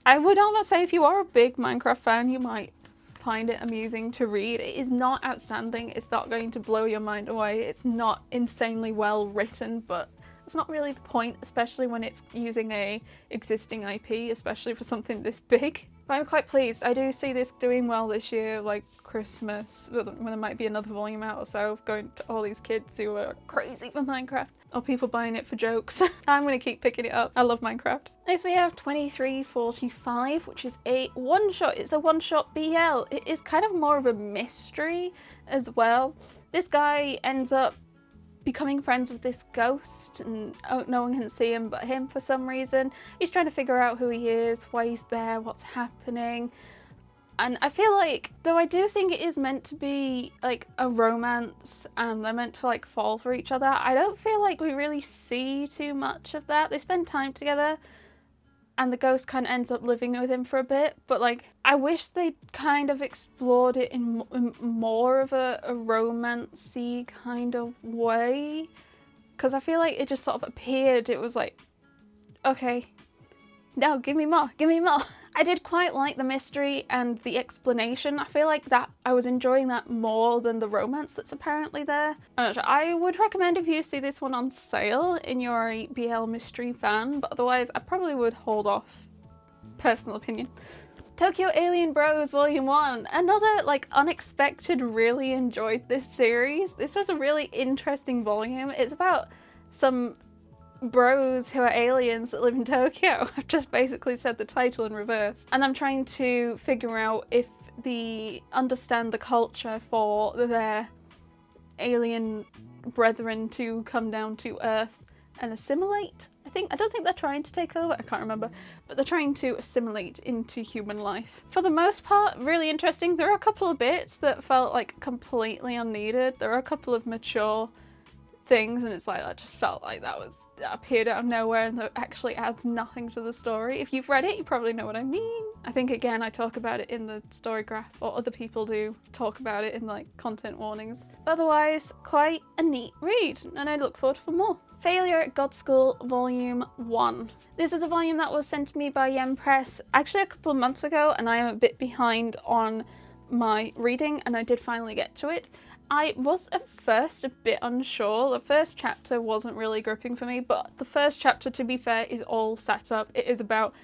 I would almost say if you are a big Minecraft fan, you might find it amusing to read. It is not outstanding. It's not going to blow your mind away. It's not insanely well written, but it's not really the point, especially when it's using a existing IP, especially for something this big. But I'm quite pleased. I do see this doing well this year, like Christmas, when there might be another volume out or so, going to all these kids who are crazy for Minecraft. Or people buying it for jokes. I'm gonna keep picking it up. I love Minecraft. Next we have 2345, which is a one-shot. It's a one-shot BL. It is kind of more of a mystery as well. This guy ends up becoming friends with this ghost, and no one can see him but him for some reason. He's trying to figure out who he is, why he's there, what's happening. And I feel like, though I do think it is meant to be like a romance and they're meant to like fall for each other, I don't feel like we really see too much of that. They spend time together and the ghost kind of ends up living with him for a bit, but like I wish they kind of explored it in more of a romance-y kind of way, because I feel like it just sort of appeared. It was like, okay, no, give me more, give me more. I did quite like the mystery and the explanation. I feel like that I was enjoying that more than the romance that's apparently there. I'm not sure. I would recommend if you see this one on sale and you're a BL mystery fan, but otherwise I probably would hold off. Personal opinion. Tokyo Alien Bros Volume 1. Another like unexpected, really enjoyed this series. This was a really interesting volume. It's about some bros who are aliens that live in Tokyo. I've just basically said the title in reverse. And I'm trying to figure out if they understand the culture for their alien brethren to come down to Earth and assimilate. I don't think they're trying to take over, I can't remember, but they're trying to assimilate into human life. For the most part, really interesting. There are a couple of bits that felt like completely unneeded. There are a couple of mature things and it's like, that just felt like that appeared out of nowhere and that actually adds nothing to the story. If you've read it, you probably know what I mean. I think again I talk about it in the story graph, or other people do talk about it in like content warnings. But otherwise, quite a neat read and I look forward for more. Failure at God School Volume 1. This is a volume that was sent to me by Yen Press actually a couple of months ago, and I am a bit behind on my reading and I did finally get to it. I was at first a bit unsure. The first chapter wasn't really gripping for me, but the first chapter, to be fair, is all set up. It is about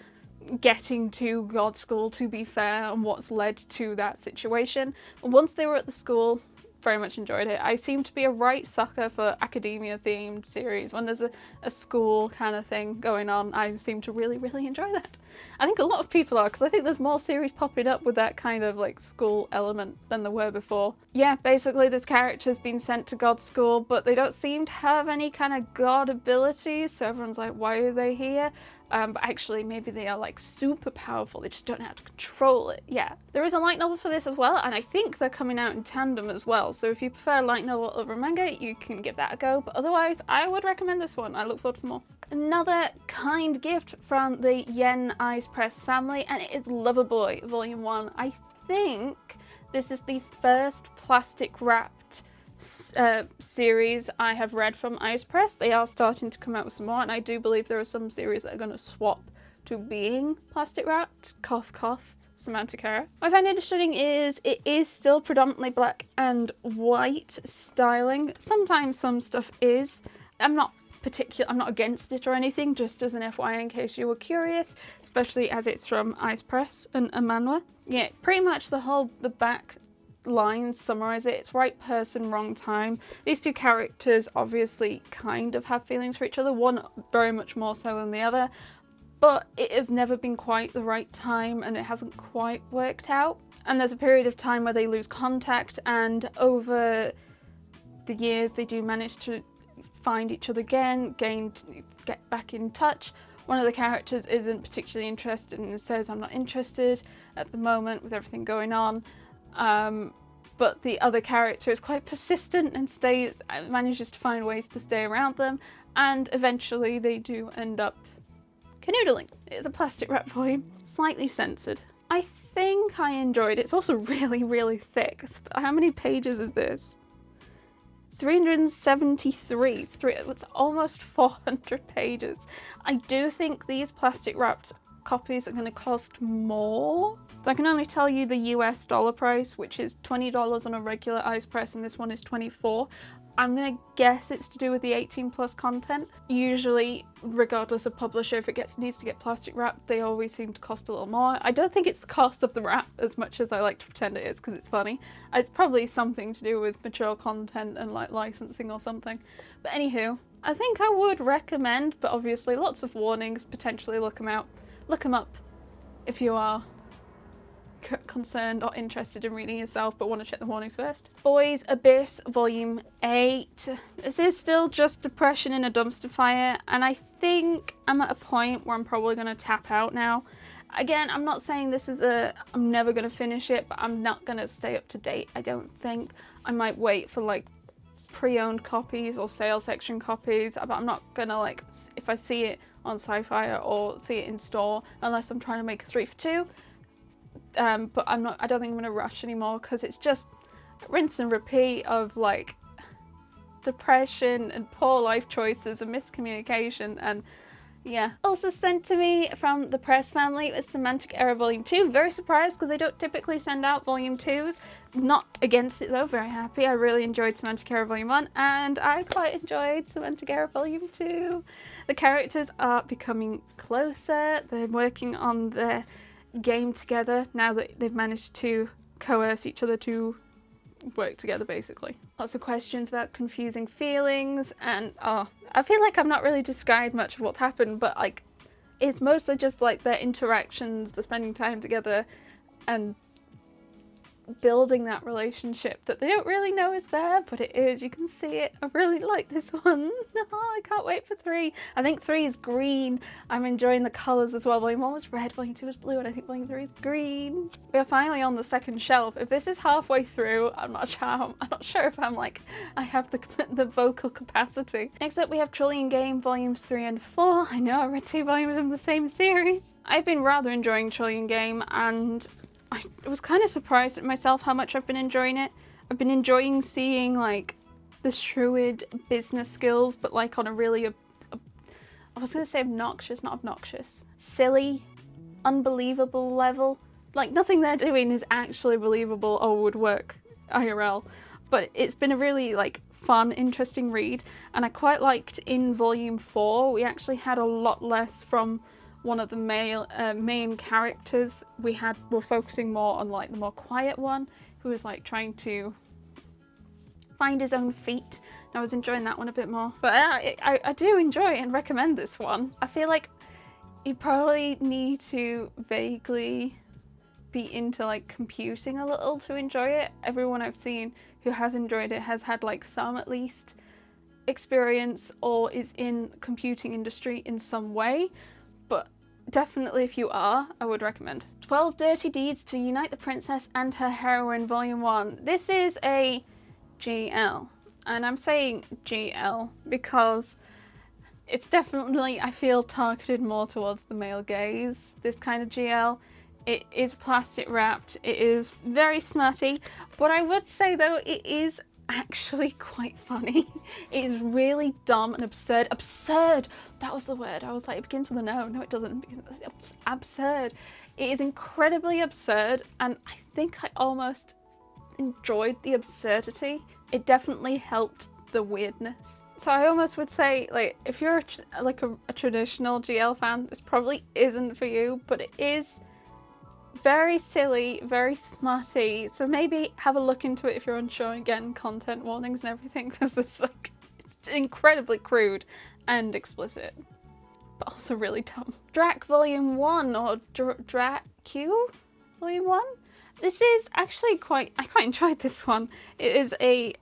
getting to God School, to be fair, and what's led to that situation. Once they were at the school, very much enjoyed it. I seem to be a right sucker for academia themed series. When there's a school kind of thing going on, I seem to really, really enjoy that. I think a lot of people are, because I think there's more series popping up with that kind of like school element than there were before. Yeah, basically this character's been sent to God School, but they don't seem to have any kind of god abilities, so everyone's like, why are they here? But actually maybe they are like super powerful, they just don't know how to control it. Yeah. There is a light novel for this as well, and I think they're coming out in tandem as well, so if you prefer a light novel over manga, you can give that a go, but otherwise I would recommend this one. I look forward to more. Another kind gift from the Yen Eyes Press family, and it is Loverboy Volume 1. I think this is the first plastic wrapped series I have read from Eyes Press. They are starting to come out with some more, and I do believe there are some series that are going to swap to being plastic wrapped. Cough cough. Semantic Error. What I find interesting is it is still predominantly black and white styling. Sometimes some stuff is. I'm not I'm not against it or anything, just as an FYI in case you were curious, especially as it's from Ice Press and Ammani. Yeah, pretty much the back lines summarize it. It's right person, wrong time. These two characters obviously kind of have feelings for each other, one very much more so than the other, but it has never been quite the right time and it hasn't quite worked out. And there's a period of time where they lose contact, and over the years they do manage to find each other again, get back in touch. One of the characters isn't particularly interested and says, I'm not interested at the moment with everything going on. But the other character is quite persistent and manages to find ways to stay around them, and eventually they do end up canoodling. It's a plastic wrap volume, slightly censored. I think I enjoyed it. It's also really, really thick. How many pages is this? 373. It's almost 400 pages. I do think these plastic wrapped copies are going to cost more. So I can only tell you the US dollar price, which is $20 on a regular Ice Press, and this one is $24. I'm going to guess it's to do with the 18+ content. Usually, regardless of publisher, if it needs to get plastic wrapped, they always seem to cost a little more. I don't think it's the cost of the wrap as much as I like to pretend it is, because it's funny. It's probably something to do with mature content and like licensing or something. But anywho, I think I would recommend, but obviously lots of warnings, potentially look them up if you are concerned or interested in reading yourself but want to check the warnings first. Boys Abyss Volume 8. This is still just depression in a dumpster fire, and I think I'm at a point where I'm probably going to tap out now. Again, I'm not saying I'm never going to finish it, but I'm not going to stay up to date, I don't think. I might wait for like pre-owned copies or sale section copies, but I'm not going to if I see it on Sci-Fi or see it in store, unless I'm trying to make a 3 for 2. But I don't think I'm going to rush anymore, because it's just rinse and repeat of like depression and poor life choices and miscommunication, and yeah. Also sent to me from the press family is Semantic Error Volume 2. Very surprised, because they don't typically send out Volume 2s. Not against it though, very happy. I really enjoyed Semantic Error Volume 1, and I quite enjoyed Semantic Error Volume 2. The characters are becoming closer. They're working on their game together now that they've managed to coerce each other to work together, basically. Lots of questions about confusing feelings, and I feel like I've not really described much of what's happened, but like it's mostly just like their interactions, the spending time together and building that relationship that they don't really know is there, but it is. You can see it. I really like this one. I can't wait for 3. I think 3 is green. I'm enjoying the colours as well. Volume 1 was red, Volume 2 was blue, and I think Volume 3 is green. We are finally on the second shelf. If this is halfway through, I'm not sure if I have the vocal capacity. Next up we have Trillian Game Volumes 3 and 4. I know I read 2 volumes from the same series. I've been rather enjoying Trillian Game, and I was kind of surprised at myself how much I've been enjoying it. I've been enjoying seeing like the shrewd business skills, but like on a really, I was going to say obnoxious, not obnoxious, silly, unbelievable level. Like nothing they're doing is actually believable or would work IRL, but it's been a really like fun, interesting read, and I quite liked in Volume 4 we actually had a lot less from one of the main characters. We're focusing more on like the more quiet one, who was like trying to find his own feet. And I was enjoying that one a bit more. But I do enjoy and recommend this one. I feel like you probably need to vaguely be into like computing a little to enjoy it. Everyone I've seen who has enjoyed it has had like some at least experience or is in computing industry in some way. But definitely if you are, I would recommend. 12 Dirty Deeds to Unite the Princess and Her Heroine Volume 1. This is a GL, and I'm saying GL because it's definitely, I feel, targeted more towards the male gaze, this kind of GL. It is plastic wrapped, it is very smutty, but I would say though it is actually quite funny. It is really dumb and absurd. Absurd! That was the word. I was like, it begins with an O. No, it doesn't. It's absurd. It is incredibly absurd, and I think I almost enjoyed the absurdity. It definitely helped the weirdness. So I almost would say, like, if you're a traditional GL fan, this probably isn't for you, but it is very silly, very smutty, so maybe have a look into it if you're unsure. Again, content warnings and everything, because this, like, it's incredibly crude and explicit, but also really dumb. Drac Volume 1, or Drac Q Volume 1? This is actually I quite enjoyed this one. It is a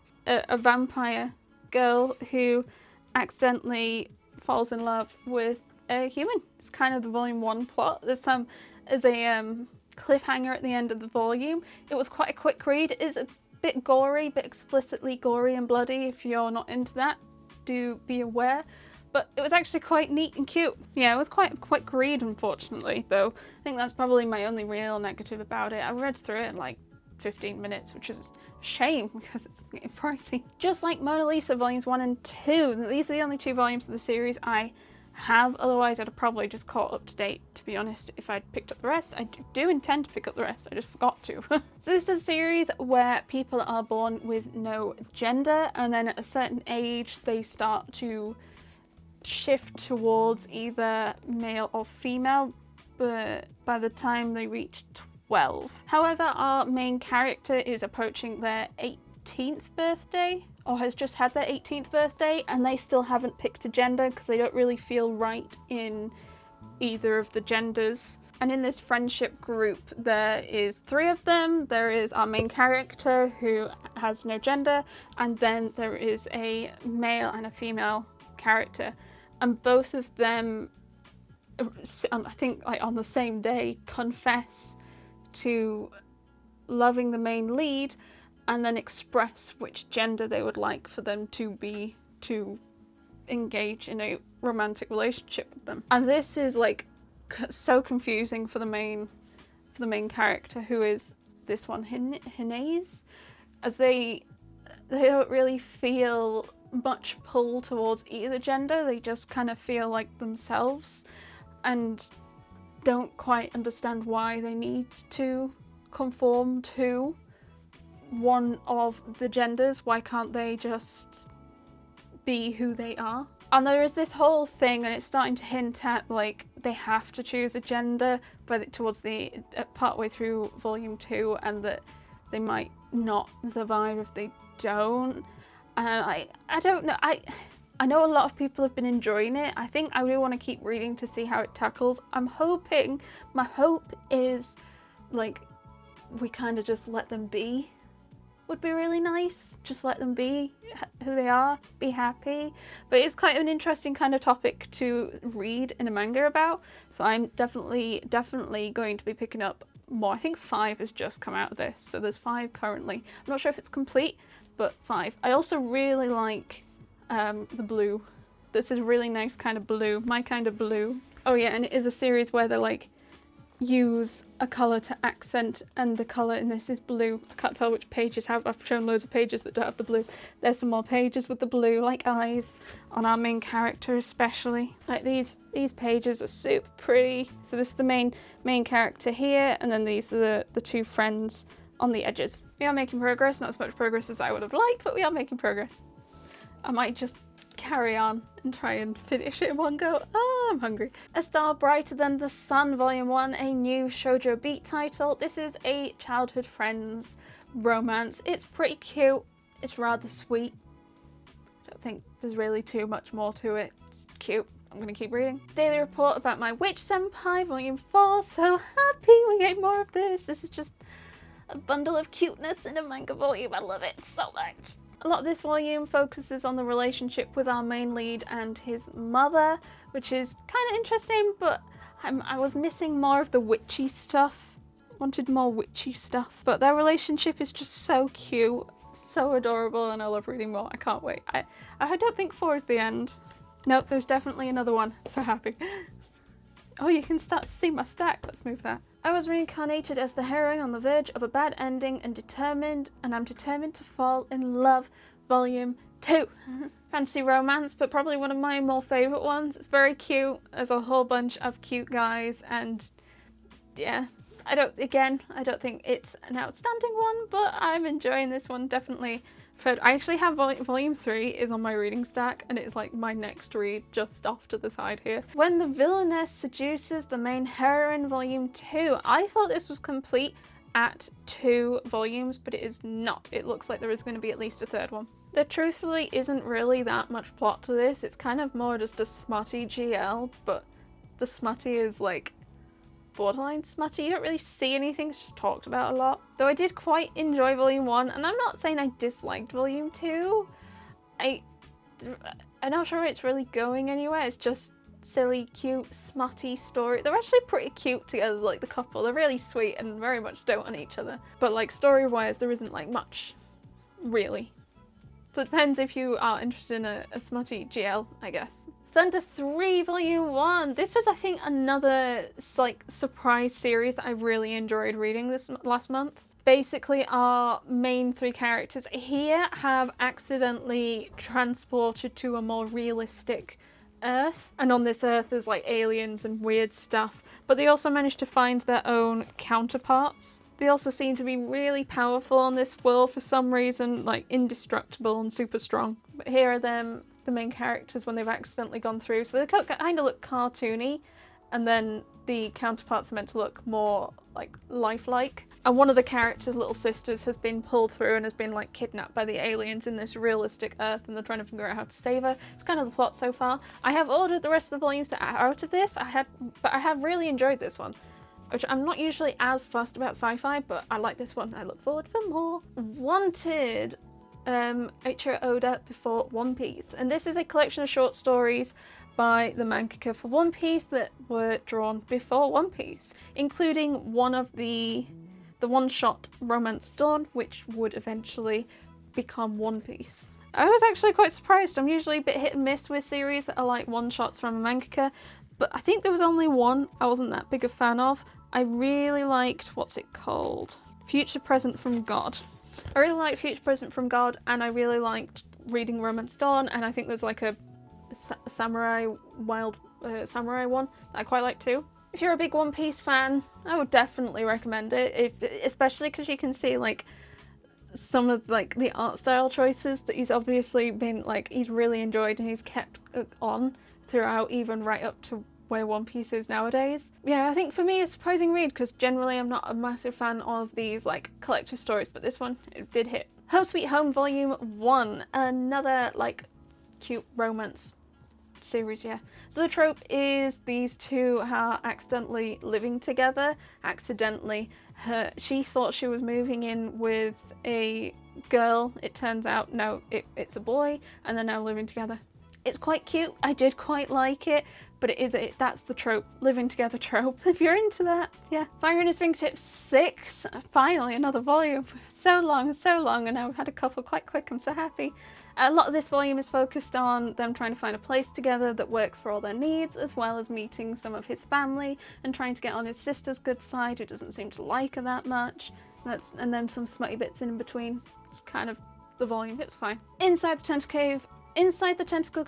vampire girl who accidentally falls in love with a human. It's kind of the Volume 1 plot. There's a cliffhanger at the end of the volume. It was quite a quick read. It is a bit gory, bit explicitly gory and bloody. If you're not into that, do be aware. But it was actually quite neat and cute. Yeah, it was quite a quick read, unfortunately, though. I think that's probably my only real negative about it. I read through it in like 15 minutes, which is a shame because it's getting pricey. Just like Mona Lisa Volumes 1 and 2, these are the only 2 volumes of the series I have, otherwise I'd have probably just caught up to date, to be honest, if I'd picked up the rest. I do intend to pick up the rest, I just forgot to. So this is a series where people are born with no gender, and then at a certain age they start to shift towards either male or female, but by the time they reach 12. However, our main character is approaching their 18th birthday, or has just had their 18th birthday, and they still haven't picked a gender because they don't really feel right in either of the genders. And in this friendship group, there is 3 of them. There is our main character who has no gender, and then there is a male and a female character. And both of them, I think like on the same day, confess to loving the main lead, and then express which gender they would like for them to engage in a romantic relationship with them. And this is like so confusing for the main character, who is this one, Hinaze, as they don't really feel much pull towards either gender. They just kind of feel like themselves and don't quite understand why they need to conform to one of the genders. Why can't they just be who they are? And there is this whole thing, and it's starting to hint at like they have to choose a gender towards the partway through Volume 2, and that they might not survive if they don't. And I don't know. I know a lot of people have been enjoying it. I think I really want to keep reading to see how it tackles. My hope is like we kind of just let them be. Would be really nice. Just let them be who they are, be happy. But it's quite an interesting kind of topic to read in a manga about. So I'm definitely going to be picking up more. I think 5 has just come out of this. So there's 5 currently. I'm not sure if it's complete, but 5. I also really like the blue. This is a really nice kind of blue. My kind of blue. Oh yeah, and it is a series where they're like use a colour to accent, and the colour in this is blue. I can't tell which pages have. I've shown loads of pages that don't have the blue. There's some more pages with the blue, like eyes on our main character especially. Like these pages are super pretty. So this is the main character here, and then these are the 2 friends on the edges. We are making progress, not as much progress as I would have liked, but we are making progress. I might just carry on and try and finish it in one go. Oh, I'm hungry. A Star Brighter Than the Sun Volume 1, a new shoujo beat title. This is a childhood friends romance. It's pretty cute. It's rather sweet. I don't think there's really too much more to it. It's cute. I'm gonna keep reading. Daily Report About My Witch Senpai Volume 4. So happy we're getting more of this. This is just a bundle of cuteness in a manga volume. I love it so much. A lot of this volume focuses on the relationship with our main lead and his mother, which is kind of interesting, but I was missing more of the witchy stuff. Wanted more witchy stuff. But their relationship is just so cute, so adorable, and I love reading more. I can't wait. I don't think 4 is the end. Nope, there's definitely another one. So happy. Oh, you can start to see my stack. Let's move that. I was reincarnated as the heroine on the verge of a bad ending and I'm determined to fall in love. Volume 2. Fantasy romance, but probably one of my more favourite ones. It's very cute. There's a whole bunch of cute guys, and yeah, I don't think it's an outstanding one, but I'm enjoying this one. Definitely I actually have volume 3 is on my reading stack, and it's like my next read just off to the side here. When the Villainess Seduces the Main Heroine, volume 2. I thought this was complete at 2 volumes, but it is not. It looks like there is going to be at least a third one. There truthfully isn't really that much plot to this. It's kind of more just a smutty GL, but the smutty is like borderline smutty. You don't really see anything, it's just talked about a lot. Though I did quite enjoy volume 1, and I'm not saying I disliked volume 2. I'm not sure it's really going anywhere. It's just silly, cute, smutty story. They're actually pretty cute together, like the couple. They're really sweet and very much dote on each other. But like story-wise, there isn't like much, really. So it depends if you are interested in a smutty GL, I guess. Thunder 3 Volume 1. This was, I think, another like surprise series that I really enjoyed reading this last month. Basically, our main 3 characters here have accidentally transported to a more realistic Earth. And on this Earth there's like aliens and weird stuff, but they also managed to find their own counterparts. They also seem to be really powerful on this world for some reason, like indestructible and super strong. But here are them, the main characters, when they've accidentally gone through. So they kind of look cartoony, and then the counterparts are meant to look more like lifelike. And one of the characters' little sisters has been pulled through and has been like kidnapped by the aliens in this realistic Earth, and they're trying to figure out how to save her. It's kind of the plot so far. I have ordered the rest of the volumes that are out of this. But I have really enjoyed this one, which I'm not usually as fussed about sci-fi, but I like this one. I look forward for more. Wanted, Eiichiro Oda before One Piece, and this is a collection of short stories by the mangaka for One Piece that were drawn before One Piece, including one of the one-shot Romance Dawn, which would eventually become One Piece. I was actually quite surprised. I'm usually a bit hit and miss with series that are like one-shots from a mangaka, but I think there was only one I wasn't that big a fan of. I really liked, what's it called? Future Present from God. I really liked Future Present from God, and I really liked reading Romance Dawn, and I think there's like a samurai one that I quite like too. If you're a big One Piece fan, I would definitely recommend it, especially because you can see like some of like the art style choices that he's obviously been like, he's really enjoyed and he's kept on throughout, even right up to where One Piece is nowadays. Yeah, I think for me it's a surprising read because generally I'm not a massive fan of these like collective stories, but this one, it did hit. Home Sweet Home Volume 1, another like cute romance series, yeah. So the trope is these two are accidentally living together. She thought she was moving in with a girl. It turns out, no, it's a boy, and they're now living together. It's quite cute. I did quite like it, but that's the trope, living together trope. If you're into that, yeah. Fire in His Fingertips 6, finally another volume. So long, and now we've had a couple quite quick. I'm so happy. A lot of this volume is focused on them trying to find a place together that works for all their needs, as well as meeting some of his family and trying to get on his sister's good side, who doesn't seem to like her that much. And then some smutty bits in between. It's kind of the volume. It's fine. Inside the Tentacle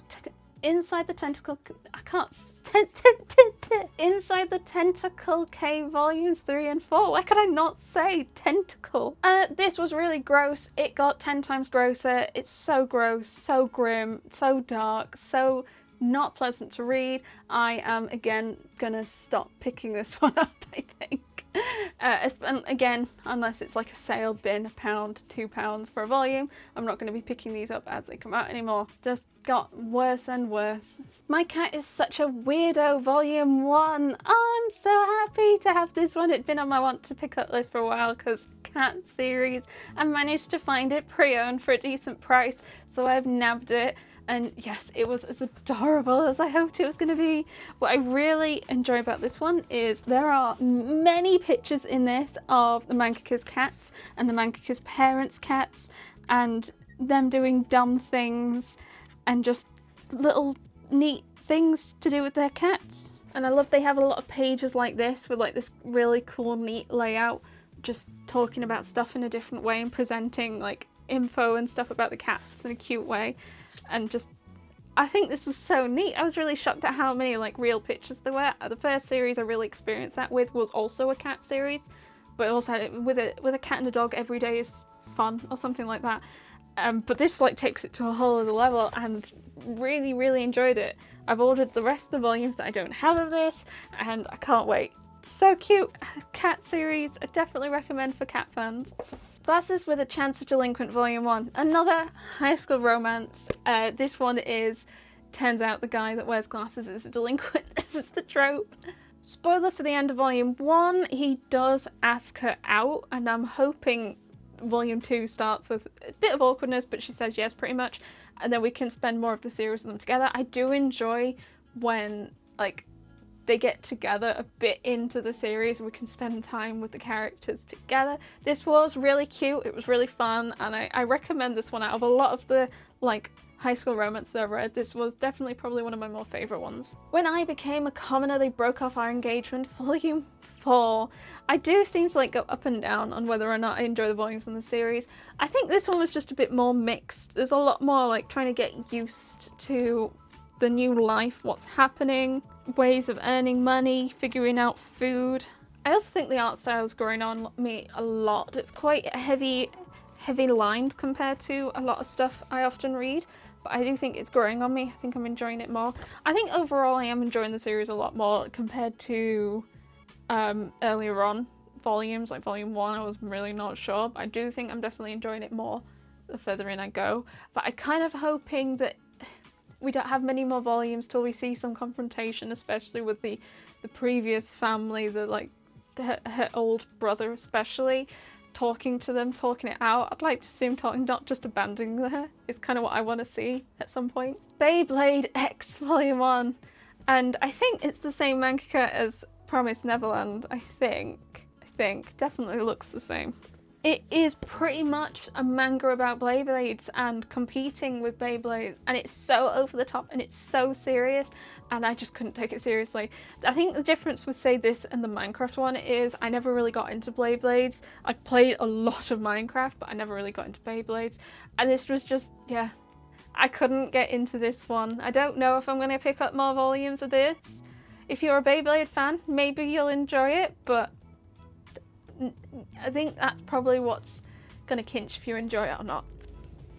Cave Volumes 3 and 4. Why could I not say tentacle? This was really gross. It got 10 times grosser. It's so gross, so grim, so dark, so not pleasant to read. I am again gonna stop picking this one up, I think. And again, unless it's like a sale bin, £1, £2 for a volume, I'm not going to be picking these up as they come out anymore. Just got worse and worse. My Cat is Such a Weirdo Volume 1. Oh, I'm so happy to have this one. It'd been on my want to pick up list for a while because cat series. I managed to find it pre-owned for a decent price, so I've nabbed it. And yes, it was as adorable as I hoped it was going to be. What I really enjoy about this one is there are many pictures in this of the mangaka's cats and the mangaka's parents' cats and them doing dumb things and just little neat things to do with their cats. And I love they have a lot of pages like this with like this really cool, neat layout, just talking about stuff in a different way and presenting like info and stuff about the cats in a cute way. And just, I think this was so neat. I was really shocked at how many like real pictures there were. The first series I really experienced that with was also a cat series, but also with a cat and a dog every day is fun or something like that. But this like takes it to a whole other level, and really, really enjoyed it. I've ordered the rest of the volumes that I don't have of this, and I can't wait. So cute. Cat series, I definitely recommend for cat fans. Glasses with a Chance of Delinquent Volume 1. Another high school romance. This one is, turns out the guy that wears glasses is a delinquent. This is the trope. Spoiler for the end of Volume 1, he does ask her out, and I'm hoping Volume 2 starts with a bit of awkwardness, but she says yes pretty much, and then we can spend more of the series with them together. I do enjoy when like they get together a bit into the series and we can spend time with the characters together. This was really cute, it was really fun, and I recommend this one. Out of a lot of the like high school romance that I've read, this was definitely probably one of my more favourite ones. When I Became a Commoner, They Broke Off Our Engagement, Volume 4. I do seem to like go up and down on whether or not I enjoy the volumes in the series. I think this one was just a bit more mixed. There's a lot more like trying to get used to the new life, what's happening, ways of earning money, figuring out food. I also think the art style is growing on me a lot. It's quite heavy lined compared to a lot of stuff I often read, but I do think it's growing on me. I think I'm enjoying it more. I think overall I am enjoying the series a lot more compared to earlier on volumes, like Volume 1. I was really not sure, but I do think I'm definitely enjoying it more the further in I go. But I'm kind of hoping that we don't have many more volumes till we see some confrontation, especially with the previous family, her old brother especially, talking to them, talking it out. I'd like to see him talking, not just abandoning her. It's kind of what I want to see at some point. Beyblade X Volume 1. And I think it's the same mangaka as Promised Neverland, I think. Definitely looks the same. It is pretty much a manga about Beyblades and competing with Beyblades, and it's so over the top and it's so serious, and I just couldn't take it seriously. I think the difference with, say, this and the Minecraft one is I never really got into Beyblades. I played a lot of Minecraft, but I never really got into Beyblades, and this was just, yeah, I couldn't get into this one. I don't know if I'm going to pick up more volumes of this. If you're a Beyblade fan, maybe you'll enjoy it, but I think that's probably what's gonna cinch if you enjoy it or not.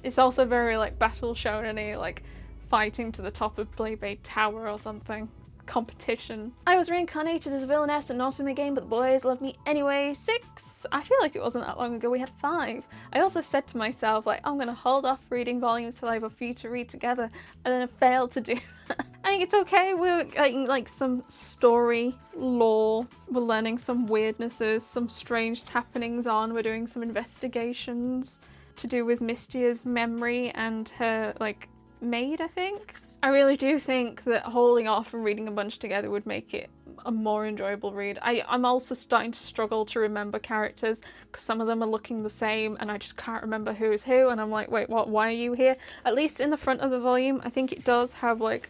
It's also very like battle shonen-y, like fighting to the top of Beyblade Tower or something. Competition. I was reincarnated as a villainess and not in the game, but the boys love me anyway. 6. I feel like it wasn't that long ago we had 5. I also said to myself, like, I'm gonna hold off reading volumes till I have a few to read together, and then I failed to do that. I think it's okay. We're getting like some story lore. We're learning some weirdnesses, some strange happenings on. We're doing some investigations to do with Mystia's memory and her like maid, I think. I really do think that holding off and reading a bunch together would make it a more enjoyable read. I'm also starting to struggle to remember characters because some of them are looking the same and I just can't remember who is who, and I'm like, wait, what? Why are you here? At least in the front of the volume, I think it does have like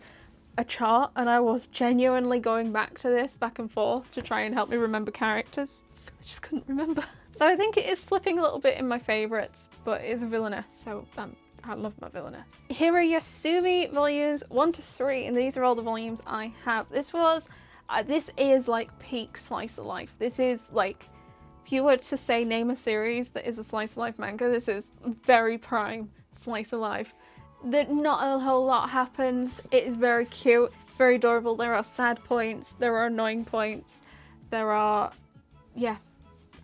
a chart, and I was genuinely going back to this back and forth to try and help me remember characters because I just couldn't remember. So I think it is slipping a little bit in my favourites, but it is a villainess, so I love my villainess. Hirayasumi volumes 1 to 3, and these are all the volumes I have. This is like peak slice of life. This is like, if you were to say name a series that is a slice of life manga, this is very prime slice of life. Not a whole lot happens. It is very cute. It's very adorable. There are sad points. There are annoying points. There are, yeah.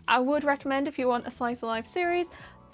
I would recommend if you want a slice of life series,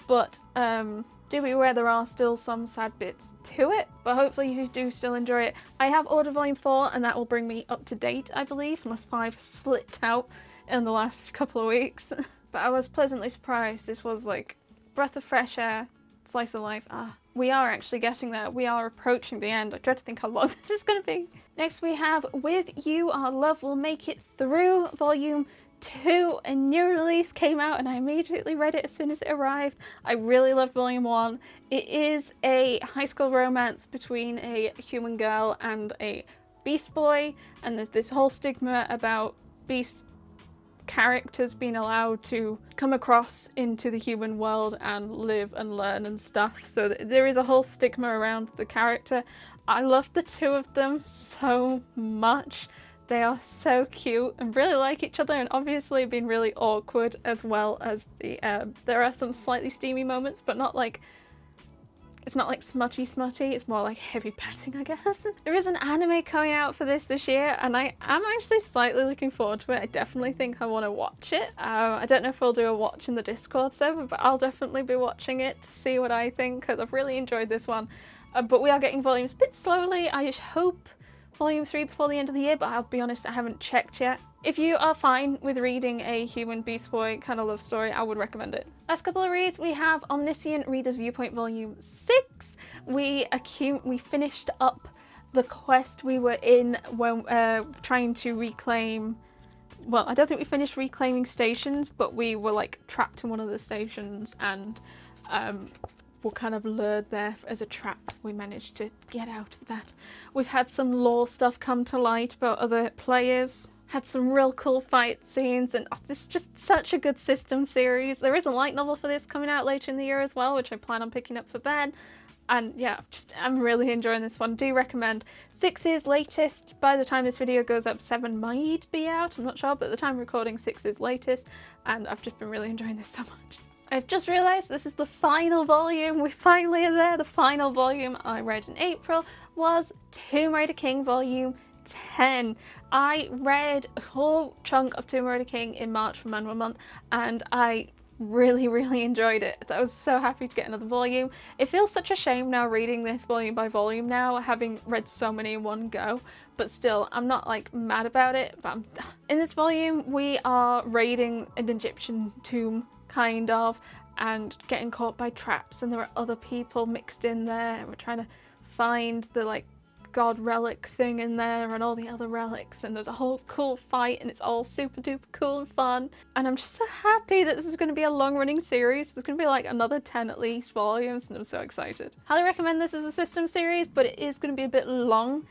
but do be aware there are still some sad bits to it, but hopefully you do still enjoy it. I have ordered volume 4 and that will bring me up to date, I believe, unless 5 slipped out in the last couple of weeks. But I was pleasantly surprised. This was like breath of fresh air, slice of life. We are actually getting there. We are approaching the end. I dread to think how long this is going to be. Next we have With You Our Love Will Make It Through volume 2. A new release came out and I immediately read it as soon as it arrived. I really loved volume 1. It is a high school romance between a human girl and a beast boy, and there's this whole stigma about beast characters being allowed to come across into the human world and live and learn and stuff. So there is a whole stigma around the character. I loved the two of them so much. They are so cute and really like each other, and obviously been really awkward, as well as the there are some slightly steamy moments, but not like It's not like smutty, it's more like heavy petting, I guess. There is an anime coming out for this year, and I am actually slightly looking forward to it. I definitely think I want to watch it. I don't know if we'll do a watch in the Discord server, but I'll definitely be watching it to see what I think, because I've really enjoyed this one. But we are getting volumes a bit slowly. I hope volume 3 before the end of the year, but I'll be honest, I haven't checked yet. If you are fine with reading a human beast boy kind of love story, I would recommend it. Last couple of reads, we have Omniscient Reader's Viewpoint Volume 6. We finished up the quest we were in when trying to reclaim, well, I don't think we finished reclaiming stations, but we were like trapped in one of the stations and were kind of lured there as a trap. We managed to get out of that. We've had some lore stuff come to light about other players. Had some real cool fight scenes, and this is just such a good system series. There is a light novel for this coming out later in the year as well, which I plan on picking up for Ben. And yeah, I'm really enjoying this one. Do recommend. 6 is latest. By the time this video goes up, 7 might be out. I'm not sure, but at the time of recording, 6 is latest. And I've just been really enjoying this so much. I've just realised this is the final volume. We finally are there. The final volume I read in April was Tomb Raider King Volume 10. I read a whole chunk of Tomb Raider King in March for Manhwa Month, and I really enjoyed it. I was so happy to get another volume. It feels such a shame now reading this volume by volume now, having read so many in one go, but still, I'm not like mad about it. But in this volume, we are raiding an Egyptian tomb, kind of, and getting caught by traps, and there are other people mixed in there, and we're trying to find the like god relic thing in there and all the other relics, and there's a whole cool fight, and it's all super duper cool and fun, and I'm just so happy that this is going to be a long running series. There's going to be like another 10 at least volumes, and I'm so excited. Highly recommend this as a system series, but it is going to be a bit long,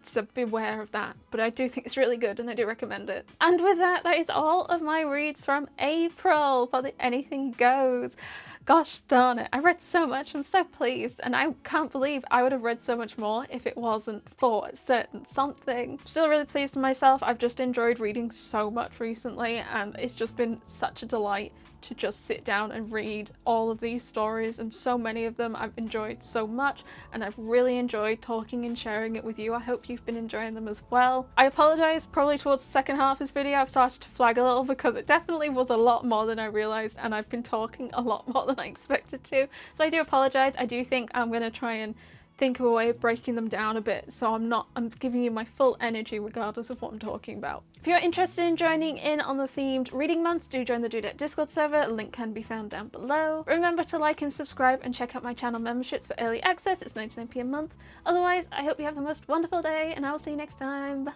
so beware of that, but I do think it's really good and I do recommend it. And with that is all of my reads from April for the Anything Goes. Gosh darn it, I read so much. I'm so pleased, and I can't believe I would have read so much more if it wasn't for a certain something. Still really pleased with myself. I've just enjoyed reading so much recently, and it's just been such a delight to just sit down and read all of these stories, and so many of them I've enjoyed so much, and I've really enjoyed talking and sharing it with you. I hope you've been enjoying them as well. I apologise, probably towards the second half of this video I've started to flag a little, because it definitely was a lot more than I realised, and I've been talking a lot more than I expected to, so I do apologise. I do think I'm going to try and think of a way of breaking them down a bit, so I'm giving you my full energy regardless of what I'm talking about. If you're interested in joining in on the themed reading months, do join the Dudette Discord server. A link can be found down below. Remember to like and subscribe, and check out my channel memberships for early access. It's 99p a month. Otherwise, I hope you have the most wonderful day, and I will see you next time. Bye!